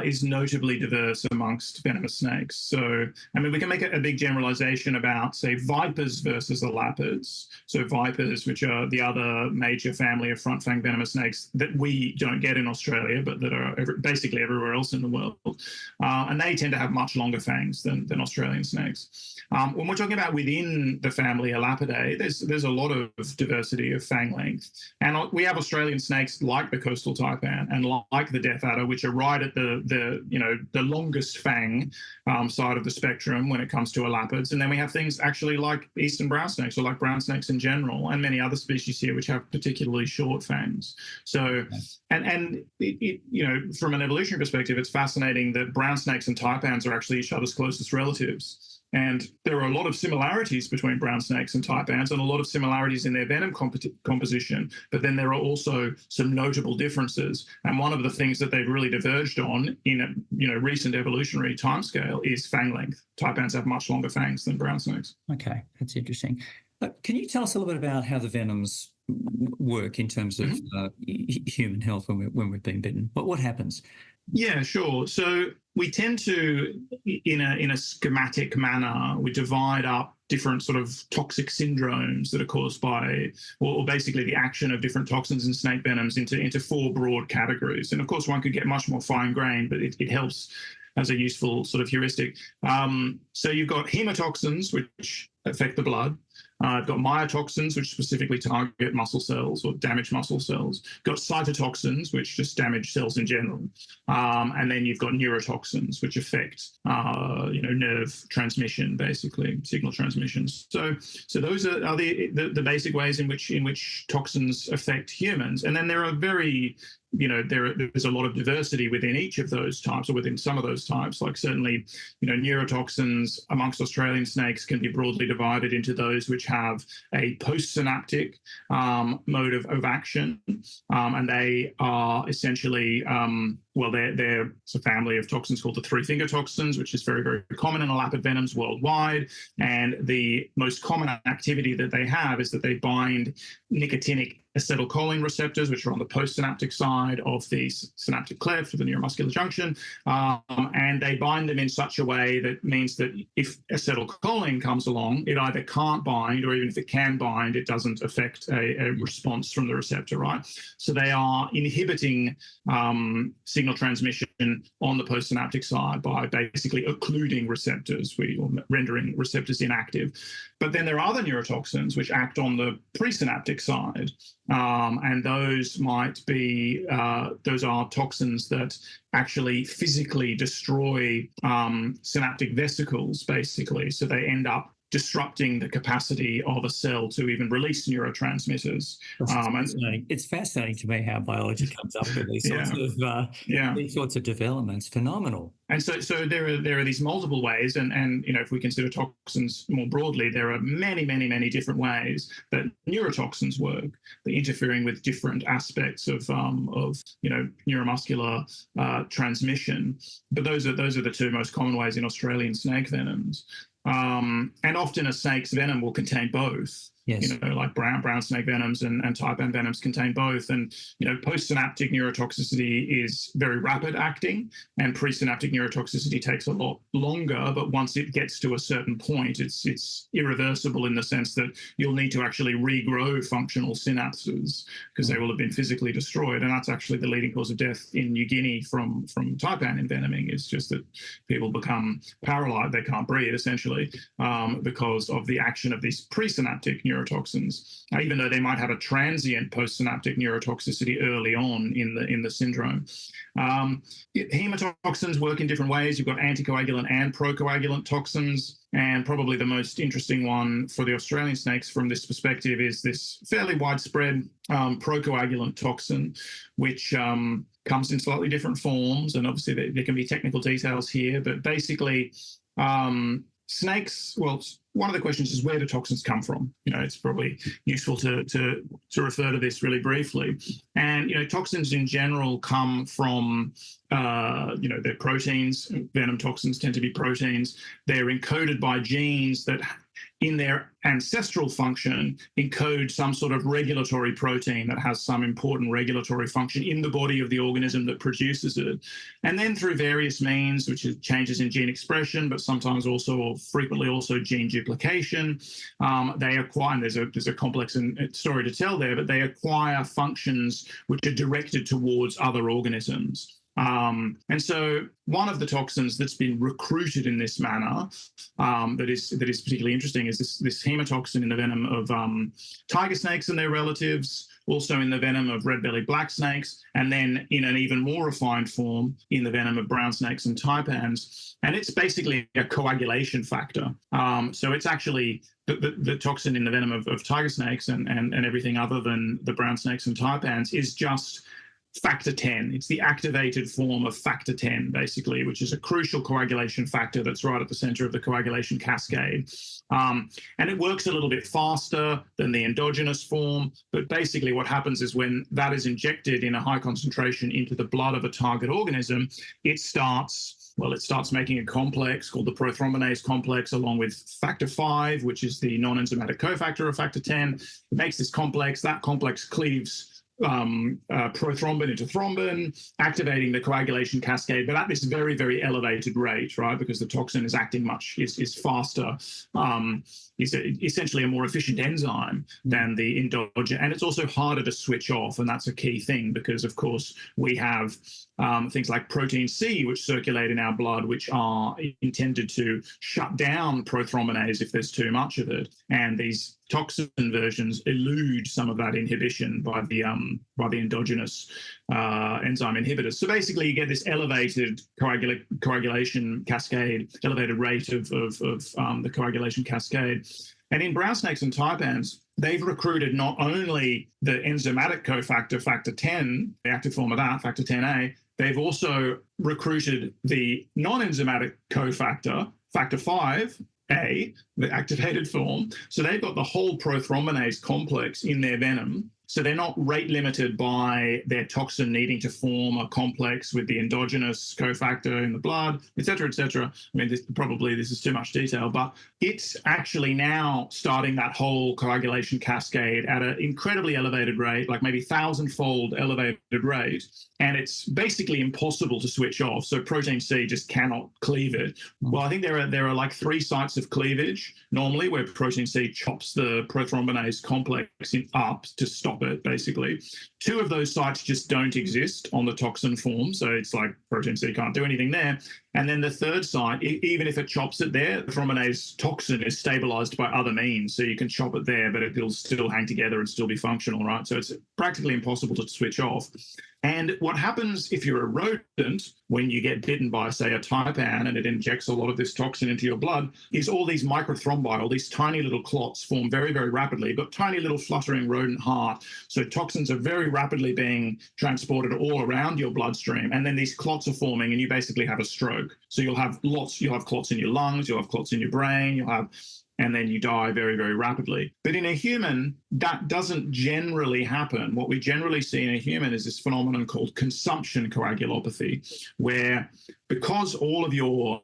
is notably diverse amongst venomous snakes. So, we can make a big generalization about, say, vipers versus elapids. So vipers, which are the other major family of front fang venomous snakes that we don't get in Australia, but that are basically everywhere else in the world. And they tend to have much longer fangs than Australian snakes. When we're talking about within the family Elapidae, there's a lot of diversity of fang length. And we have Australian snakes like the coastal taipan and like the death adder, which are right at the longest fang side of the spectrum when it comes to elapids. And then we have things actually like eastern brown snakes, or like brown snakes in general, and many other species here which have particularly short fangs. So, and from an evolutionary perspective, it's fascinating that brown snakes and taipans are actually each other's closest relatives. And there are a lot of similarities between brown snakes and taipans, and a lot of similarities in their venom composition. But then there are also some notable differences. And one of the things that they've really diverged on in a recent evolutionary timescale is fang length. Taipans have much longer fangs than brown snakes. Okay, that's interesting. Can you tell us a little bit about how the venoms work in terms of human health when we've been bitten? What happens? Yeah, sure. So we tend to, in a schematic manner, we divide up different sort of toxic syndromes that are caused by, or basically the action of different toxins and snake venoms into four broad categories. And of course, one could get much more fine-grained, but it helps as a useful sort of heuristic. So you've got hemotoxins, which affect the blood. I've got myotoxins, which specifically target muscle cells or damage muscle cells. Got cytotoxins, which just damage cells in general. And then you've got neurotoxins, which affect, nerve transmission, basically, signal transmissions. So those are the basic ways in which toxins affect humans. And then there are there's a lot of diversity within each of those types, or within some of those types. Like certainly, neurotoxins amongst Australian snakes can be broadly divided into those which have a postsynaptic mode of action, and they are essentially it's a family of toxins called the three-finger toxins, which is very, very common in elapid venoms worldwide. And the most common activity that they have is that they bind nicotinic acetylcholine receptors, which are on the postsynaptic side of the synaptic cleft of the neuromuscular junction. And they bind them in such a way that means that if acetylcholine comes along, it either can't bind, or even if it can bind, it doesn't affect a response from the receptor, right? So they are inhibiting signal transmission on the postsynaptic side by basically occluding receptors, or rendering receptors inactive. But then there are other neurotoxins which act on the presynaptic side. And those might be, those are toxins that actually physically destroy synaptic vesicles, basically. So they end up disrupting the capacity of a cell to even release neurotransmitters. It's fascinating to me how biology comes up with these sorts of developments. Phenomenal. And so there are these multiple ways, and if we consider toxins more broadly, there are many, many, many different ways that neurotoxins work, interfering with different aspects of neuromuscular transmission. But those are the two most common ways in Australian snake venoms. And often a snake's venom will contain both. Yes. Like brown snake venoms and taipan venoms contain both. And, postsynaptic neurotoxicity is very rapid acting, and presynaptic neurotoxicity takes a lot longer. But once it gets to a certain point, it's irreversible in the sense that you'll need to actually regrow functional synapses because they will have been physically destroyed. And that's actually the leading cause of death in New Guinea from taipan envenoming, is just that people become paralyzed. They can't breathe, essentially, because of the action of these presynaptic neurotoxins, even though they might have a transient postsynaptic neurotoxicity early on in the syndrome. Hemotoxins work in different ways. You've got anticoagulant and procoagulant toxins, and probably the most interesting one for the Australian snakes from this perspective is this fairly widespread procoagulant toxin, which comes in slightly different forms, and obviously there can be technical details here, but basically snakes, one of the questions is, where do toxins come from? It's probably useful to refer to this really briefly. And, toxins in general come from, they're proteins. Venom toxins tend to be proteins. They're encoded by genes that, in their ancestral function, encode some sort of regulatory protein that has some important regulatory function in the body of the organism that produces it. And then through various means, which is changes in gene expression, but sometimes also, or frequently also, gene duplication, they acquire, and there's a complex story to tell there, but they acquire functions which are directed towards other organisms. And so one of the toxins that's been recruited in this manner that is particularly interesting is this hemotoxin in the venom of tiger snakes and their relatives, also in the venom of red-bellied black snakes, and then in an even more refined form in the venom of brown snakes and taipans. And it's basically a coagulation factor. So it's actually the toxin in the venom of tiger snakes and everything other than the brown snakes and taipans is just factor 10. It's the activated form of factor 10, basically, which is a crucial coagulation factor that's right at the center of the coagulation cascade. And it works a little bit faster than the endogenous form. But basically what happens is when that is injected in a high concentration into the blood of a target organism, it starts making a complex called the prothrombinase complex, along with factor 5, which is the non-enzymatic cofactor of factor 10. It makes this complex. That complex cleaves prothrombin into thrombin, activating the coagulation cascade, but at this very, very elevated rate, right? Because the toxin is acting is faster. Is essentially a more efficient enzyme than the endogenous, and it's also harder to switch off, and that's a key thing because, of course, we have things like protein C, which circulate in our blood, which are intended to shut down prothrombinase if there's too much of it, and these toxin versions elude some of that inhibition by the endogenous enzyme inhibitors. So basically, you get this elevated coagulation cascade, elevated rate of the coagulation cascade. And in brown snakes and taipans, they've recruited not only the enzymatic cofactor, factor 10, the active form of that, factor 10A, they've also recruited the non-enzymatic cofactor, factor 5A, the activated form. So they've got the whole prothrombinase complex in their venom. So they're not rate limited by their toxin needing to form a complex with the endogenous cofactor in the blood, et cetera, et cetera. I mean, this is too much detail, but it's actually now starting that whole coagulation cascade at an incredibly elevated rate, like maybe 1,000-fold elevated rate. And it's basically impossible to switch off. So protein C just cannot cleave it. Well, I think there are like 3 sites of cleavage normally where protein C chops the prothrombinase complex up to stop it, basically. 2 of those sites just don't exist on the toxin form. So it's like protein C can't do anything there. And then the 3rd site, even if it chops it there, the thrombinase toxin is stabilized by other means. So you can chop it there, but it'll still hang together and still be functional, right? So it's practically impossible to switch off. And what happens if you're a rodent, when you get bitten by, say, a taipan and it injects a lot of this toxin into your blood, is all these microthrombi, all these tiny little clots form very, very rapidly. You've got tiny little fluttering rodent heart. So toxins are very rapidly being transported all around your bloodstream. And then these clots are forming and you basically have a stroke. So you'll have clots in your lungs, you'll have clots in your brain, and then you die very, very rapidly. But in a human, that doesn't generally happen. What we generally see in a human is this phenomenon called consumption coagulopathy, where because all of your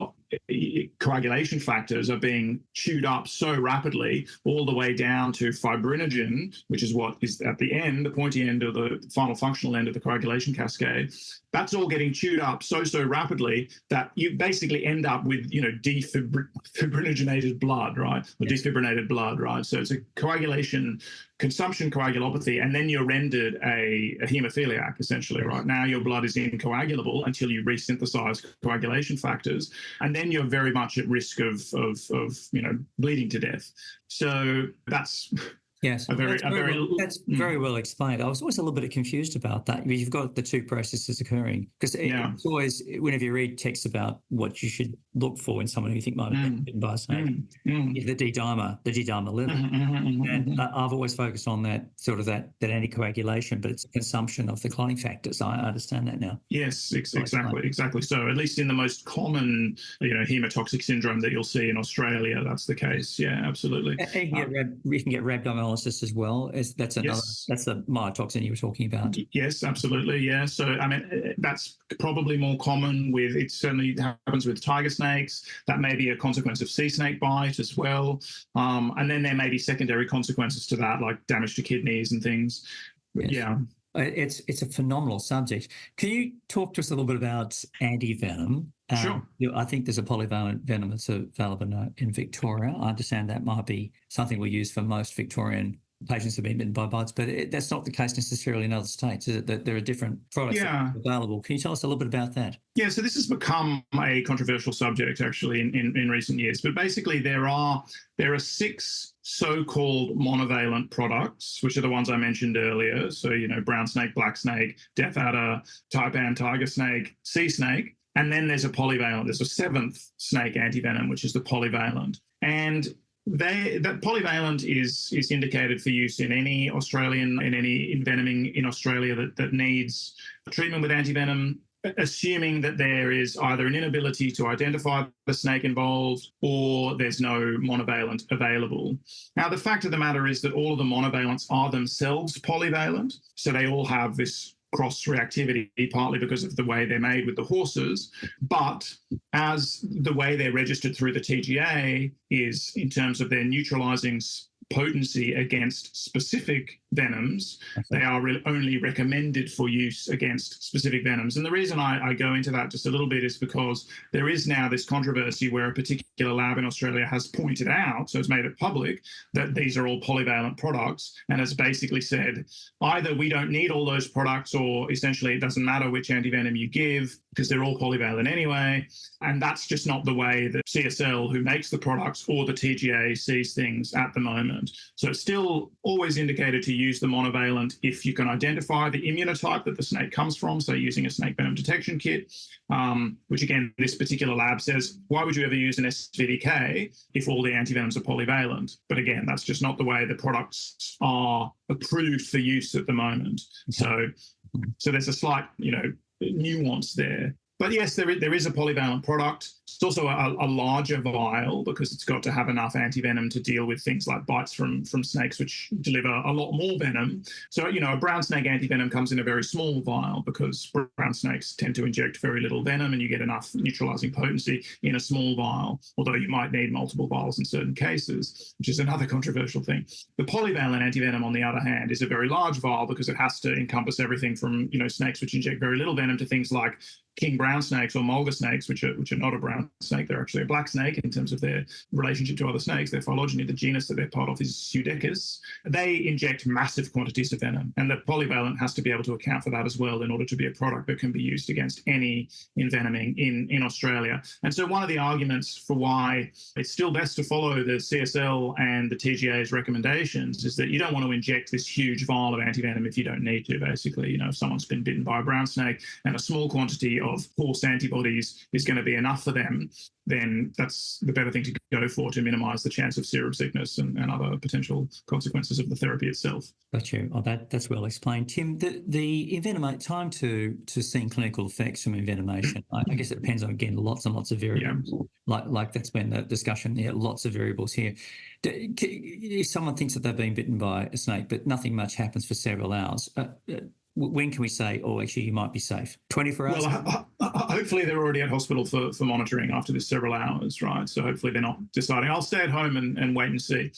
coagulation factors are being chewed up so rapidly, all the way down to fibrinogen, which is what is at the end, the pointy end of the final functional end of the coagulation cascade, that's all getting chewed up so rapidly that you basically end up with, defibrinogenated blood, right? Or defibrinated blood, right? So it's a consumption coagulopathy, and then you're rendered a hemophiliac, essentially, right? Now your blood is incoagulable until you resynthesize coagulation factors, and then you're very much at risk of bleeding to death. So that's... Yes, that's very well explained. I was always a little bit confused about that. You've got the 2 processes occurring because it's always, whenever you read text about what you should look for in someone who you think might have been bitten by a snake, the D-dimer level. And I've always focused on that sort of that anticoagulation, but it's a consumption of the clotting factors. I understand that now. Yes, exactly. So at least in the most common, hemotoxic syndrome that you'll see in Australia, that's the case. Yeah, absolutely. And you can get rhabdomyolysis as well. That's the mytoxin you were talking about. Yes, absolutely. Yeah. So I mean, that's probably more common it certainly happens with tiger snakes. That may be a consequence of sea snake bite as well. And then there may be secondary consequences to that, like damage to kidneys and things. Yes. Yeah. It's a phenomenal subject. Can you talk to us a little bit about anti-venom? Sure. I think there's a polyvalent venom that's available in Victoria. I understand that might be something we use for most Victorian patients who've been bitten by bites, but that's not the case necessarily in other states. That there are different products that are available. Can you tell us a little bit about that? Yeah, so this has become a controversial subject actually in recent years. But basically, there are 6 so-called monovalent products, which are the ones I mentioned earlier. So brown snake, black snake, death adder, taipan, tiger snake, sea snake. And then there's a 7th snake antivenom, which is the polyvalent. And That polyvalent is indicated for use in any envenoming in Australia that needs treatment with antivenom, assuming that there is either an inability to identify the snake involved or there's no monovalent available. Now, the fact of the matter is that all of the monovalents are themselves polyvalent, so they all have this cross-reactivity, partly because of the way they're made with the horses, but as the way they're registered through the TGA is in terms of their neutralizing potency against specific venoms, they are only recommended for use against specific venoms. And the reason I go into that just a little bit is because there is now this controversy where a particular lab in Australia has pointed out, so it's made it public, that these are all polyvalent products, and has basically said either we don't need all those products, or essentially it doesn't matter which antivenom you give because they're all polyvalent anyway. And that's just not the way that CSL, who makes the products, or the TGA sees things at the moment. So it's still always indicated to use the monovalent if you can identify the immunotype that the snake comes from, so using a snake venom detection kit, which again, this particular lab says, why would you ever use an SVDK if all the antivenoms are polyvalent? But again, that's just not the way the products are approved for use at the moment. Okay. So there's a slight, nuance there. But yes, there is a polyvalent product. It's also a larger vial because it's got to have enough antivenom to deal with things like bites from snakes, which deliver a lot more venom. So, a brown snake antivenom comes in a very small vial because brown snakes tend to inject very little venom, and you get enough neutralizing potency in a small vial, although you might need multiple vials in certain cases, which is another controversial thing. The polyvalent antivenom, on the other hand, is a very large vial because it has to encompass everything from, snakes which inject very little venom to things like king brown snakes or mulga snakes, which are not a brown snake. They're actually a black snake in terms of their relationship to other snakes. Their phylogeny, the genus that they're part of, is Pseudechus. They inject massive quantities of venom, and the polyvalent has to be able to account for that as well in order to be a product that can be used against any envenoming in Australia. And so one of the arguments for why it's still best to follow the CSL and the TGA's recommendations is that you don't want to inject this huge vial of antivenom if you don't need to, basically. If someone's been bitten by a brown snake and a small quantity of horse antibodies is going to be enough for them, then that's the better thing to go for to minimize the chance of serum sickness and other potential consequences of the therapy itself. Got you. Oh, that's well explained. Tim, the envenomate time to seeing clinical effects from envenomation, I guess it depends on, again, lots and lots of variables. Yeah. Like that's been the discussion. Yeah, lots of variables here. If someone thinks that they've been bitten by a snake, but nothing much happens for several hours, when can we say, actually, you might be safe? 24 hours? Well, hopefully they're already at hospital for monitoring after this several hours, right? So hopefully they're not deciding, I'll stay at home and wait and see.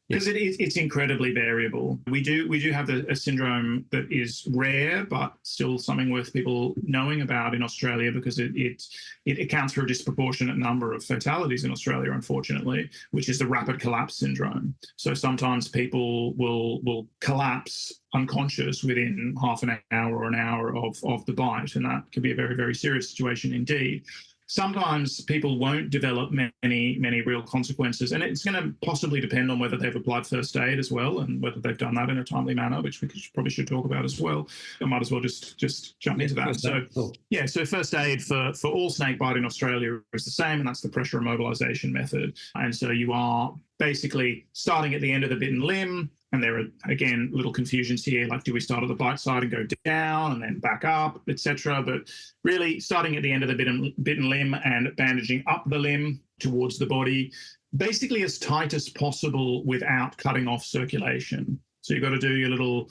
Because it's incredibly variable. We do have a syndrome that is rare, but still something worth people knowing about in Australia, because it accounts for a disproportionate number of fatalities in Australia, unfortunately, which is the rapid collapse syndrome. So sometimes people will collapse unconscious within half an hour or an hour of the bite, and that can be a very, very serious situation indeed. Sometimes people won't develop many real consequences, and it's going to possibly depend on whether they've applied first aid as well, and whether they've done that in a timely manner, which we probably should talk about as well. I might as well just jump into that. So first aid for all snake bite in Australia is the same, and that's the pressure immobilization method. And so you are basically starting at the end of the bitten limb. And there are, again, little confusions here, like do we start at the bite side and go down and then back up, etc. But really starting at the end of the bitten limb and bandaging up the limb towards the body, basically as tight as possible without cutting off circulation. So you've got to do your little,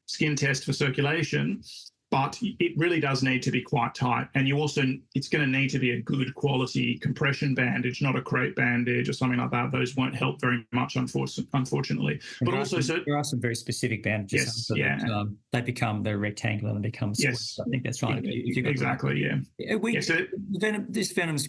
skin test for circulation, but it really does need to be quite tight. And it's going to need to be a good quality compression bandage, not a crepe bandage or something like that. Those won't help very much, unfortunately. But there are some very specific bandages. Yes, they're rectangular and become square. Yes, I think that's right. Exactly. This venom's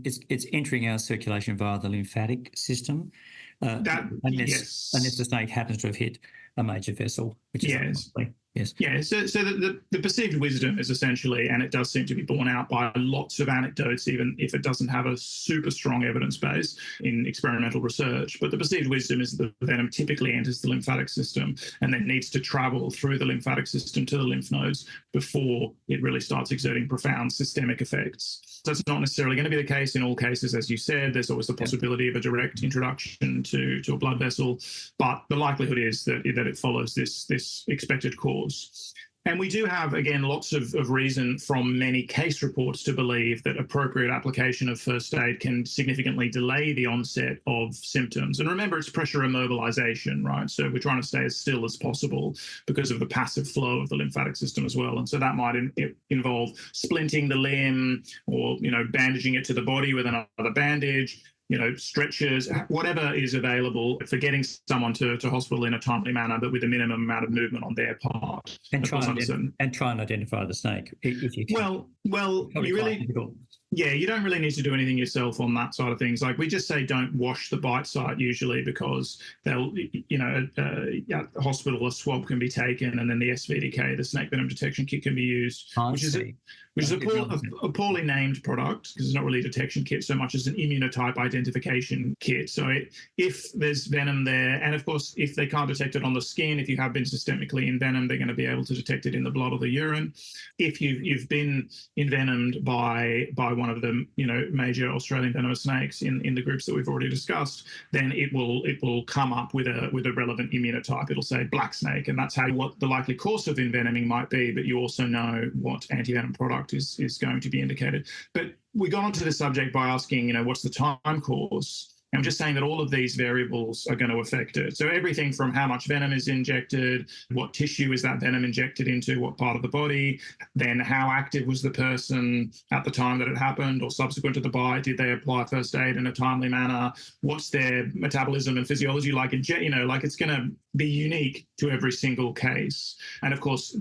it's entering our circulation via the lymphatic system. Unless the snake happens to have hit a major vessel, which is Yes. Yeah, so the perceived wisdom is essentially, and it does seem to be borne out by lots of anecdotes, even if it doesn't have a super strong evidence base in experimental research, but the perceived wisdom is that the venom typically enters the lymphatic system and then needs to travel through the lymphatic system to the lymph nodes before it really starts exerting profound systemic effects. So it's not necessarily going to be the case in all cases, as you said. There's always the possibility of a direct introduction to a blood vessel, but the likelihood is that it follows this expected course. And we do have, again, lots of reason from many case reports to believe that appropriate application of first aid can significantly delay the onset of symptoms. And remember, it's pressure immobilization, right? So we're trying to stay as still as possible because of the passive flow of the lymphatic system as well. And so that might involve splinting the limb or, bandaging it to the body with another bandage, stretchers, whatever is available for getting someone to hospital in a timely manner, but with a minimum amount of movement on their part. And try and identify the snake if you can. Well, you really... Yeah, you don't really need to do anything yourself on that side of things. Like we just say don't wash the bite site usually because they'll, at the hospital a swab can be taken and then the SVDK, the snake venom detection kit, can be used, which is a poorly named product because it's not really a detection kit so much as an immunotype identification kit. So if there's venom there, and of course, if they can't detect it on the skin, if you have been systemically envenomed, they're going to be able to detect it in the blood or the urine. If you've been envenomed by one of the major Australian venomous snakes in the groups that we've already discussed, then it will come up with a relevant immunotype. It'll say black snake, and that's what the likely course of envenoming might be. But you also know what antivenom product is going to be indicated. But we got onto the subject by asking, what's the time course? And I'm just saying that all of these variables are going to affect it. So everything from how much venom is injected, what tissue is that venom injected into, what part of the body, then how active was the person at the time that it happened or subsequent to the bite, did they apply first aid in a timely manner, what's their metabolism and physiology like, like it's going to be unique to every single case. And of course,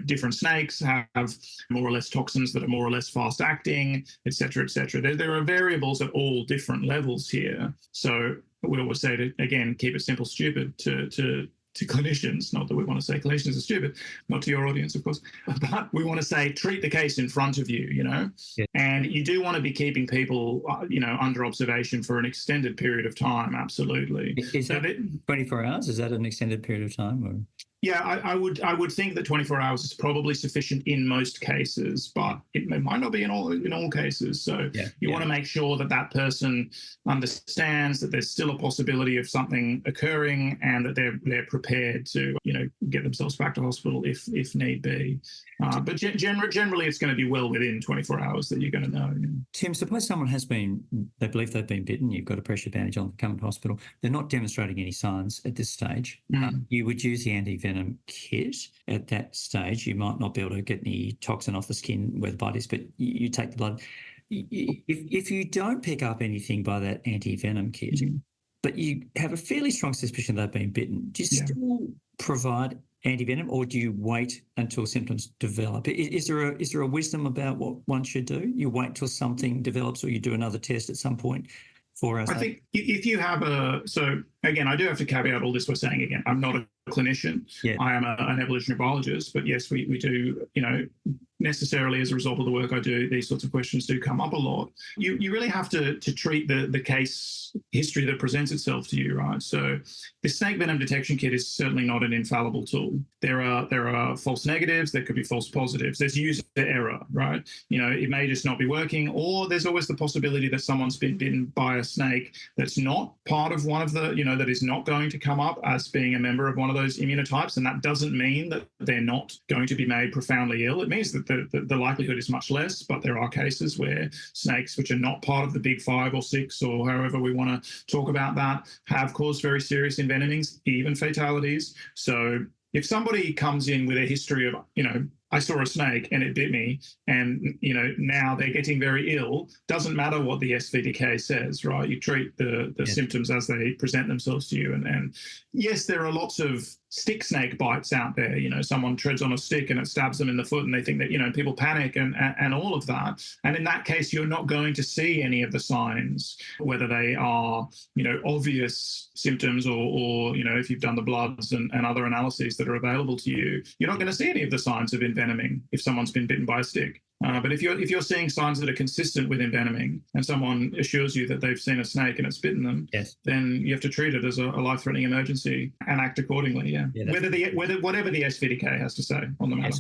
different snakes have more or less toxins that are more or less fast acting, et cetera, et cetera. There are variables at all different levels here. So we always say to, again, keep it simple, stupid to clinicians. Not that we want to say clinicians are stupid, not to your audience, of course, but we want to say treat the case in front of you, Yeah. And you do want to be keeping people, under observation for an extended period of time. Absolutely. Is that 24 hours? Is that an extended period of time? Or? Yeah, I would think that 24 hours is probably sufficient in most cases, but it might not be in all cases. So you want to make sure that person understands that there's still a possibility of something occurring and that they're prepared to get themselves back to hospital if need be. But generally, it's going to be well within 24 hours that you're going to know. Tim, suppose someone they believe they've been bitten. You've got a pressure bandage on, come to hospital. They're not demonstrating any signs at this stage. You would use the anti-venom kit at that stage. You might not be able to get any toxin off the skin where the bite is, but you take the blood. If you don't pick up anything by that anti-venom kit, but you have a fairly strong suspicion they've been bitten, do you still provide antivenom, or do you wait until symptoms develop? Is there a wisdom about what one should do? You wait till something develops, or you do another test at some point? I think if you have so again, I do have to caveat all this by saying, again, I'm not a clinician. Yeah. I am an evolutionary biologist, but yes, we do, necessarily as a result of the work I do, these sorts of questions do come up a lot. You really have to treat the case history that presents itself to you, right? So the snake venom detection kit is certainly not an infallible tool. There are false negatives, there could be false positives. There's user error, right? It may just not be working, or there's always the possibility that someone's been bitten by a snake that's not part of one of the, that is not going to come up as being a member of one of those immunotypes. And that doesn't mean that they're not going to be made profoundly ill. It means that the likelihood is much less, but there are cases where snakes which are not part of the big 5 or 6 or however we want to talk about that have caused very serious envenomings, even fatalities. So if somebody comes in with a history of, I saw a snake and it bit me, and now they're getting very ill, doesn't matter what the SVDK says, right? You treat the symptoms as they present themselves to you. And yes, there are lots of stick snake bites out there. Someone treads on a stick and it stabs them in the foot, and they think that, people panic and all of that. And in that case, you're not going to see any of the signs, whether they are, obvious symptoms or if you've done the bloods and other analyses that are available to you, you're not going to see any of the signs of envenoming if someone's been bitten by a stick. But if you're seeing signs that are consistent with envenoming, and someone assures you that they've seen a snake and it's bitten them, yes, then you have to treat it as a life-threatening emergency and act accordingly. Yeah, whatever the SVDK has to say on the matter.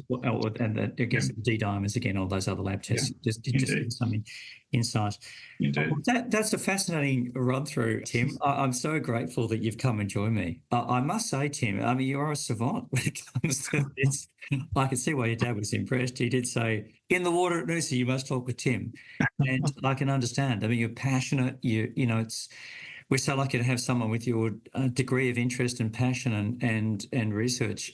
And I guess the D-diamonds again, all those other lab tests, just some insight. That's a fascinating run through, Tim. I'm so grateful that you've come and joined me. I must say, Tim, I mean, you are a savant when it comes to this. I can see why your dad was impressed. He did say, in the water at Noosa, you must talk with Tim. And I can understand. I mean, you're passionate. We're so lucky to have someone with your degree of interest and passion and research,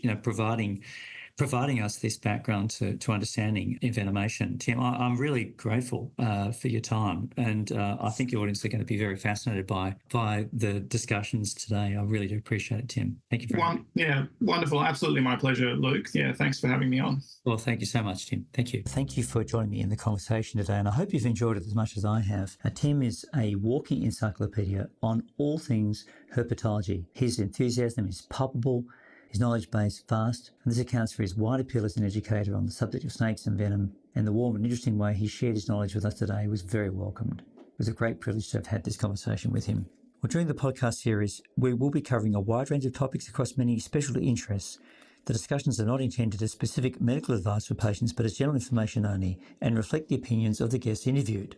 providing us this background to understanding envenomation. Tim, I'm really grateful for your time, and I think the audience are going to be very fascinated by the discussions today. I really do appreciate it, Tim. Thank you very much. Yeah, wonderful. Absolutely my pleasure, Luke. Yeah, thanks for having me on. Well, thank you so much, Tim. Thank you. Thank you for joining me in the conversation today, and I hope you've enjoyed it as much as I have. Tim is a walking encyclopedia on all things herpetology. His enthusiasm is palpable, his knowledge base vast, and this accounts for his wide appeal as an educator on the subject of snakes and venom, and the warm and interesting way he shared his knowledge with us today was very welcomed. It was a great privilege to have had this conversation with him. Well, during the podcast series, we will be covering a wide range of topics across many specialty interests. The discussions are not intended as specific medical advice for patients, but as general information only, and reflect the opinions of the guests interviewed.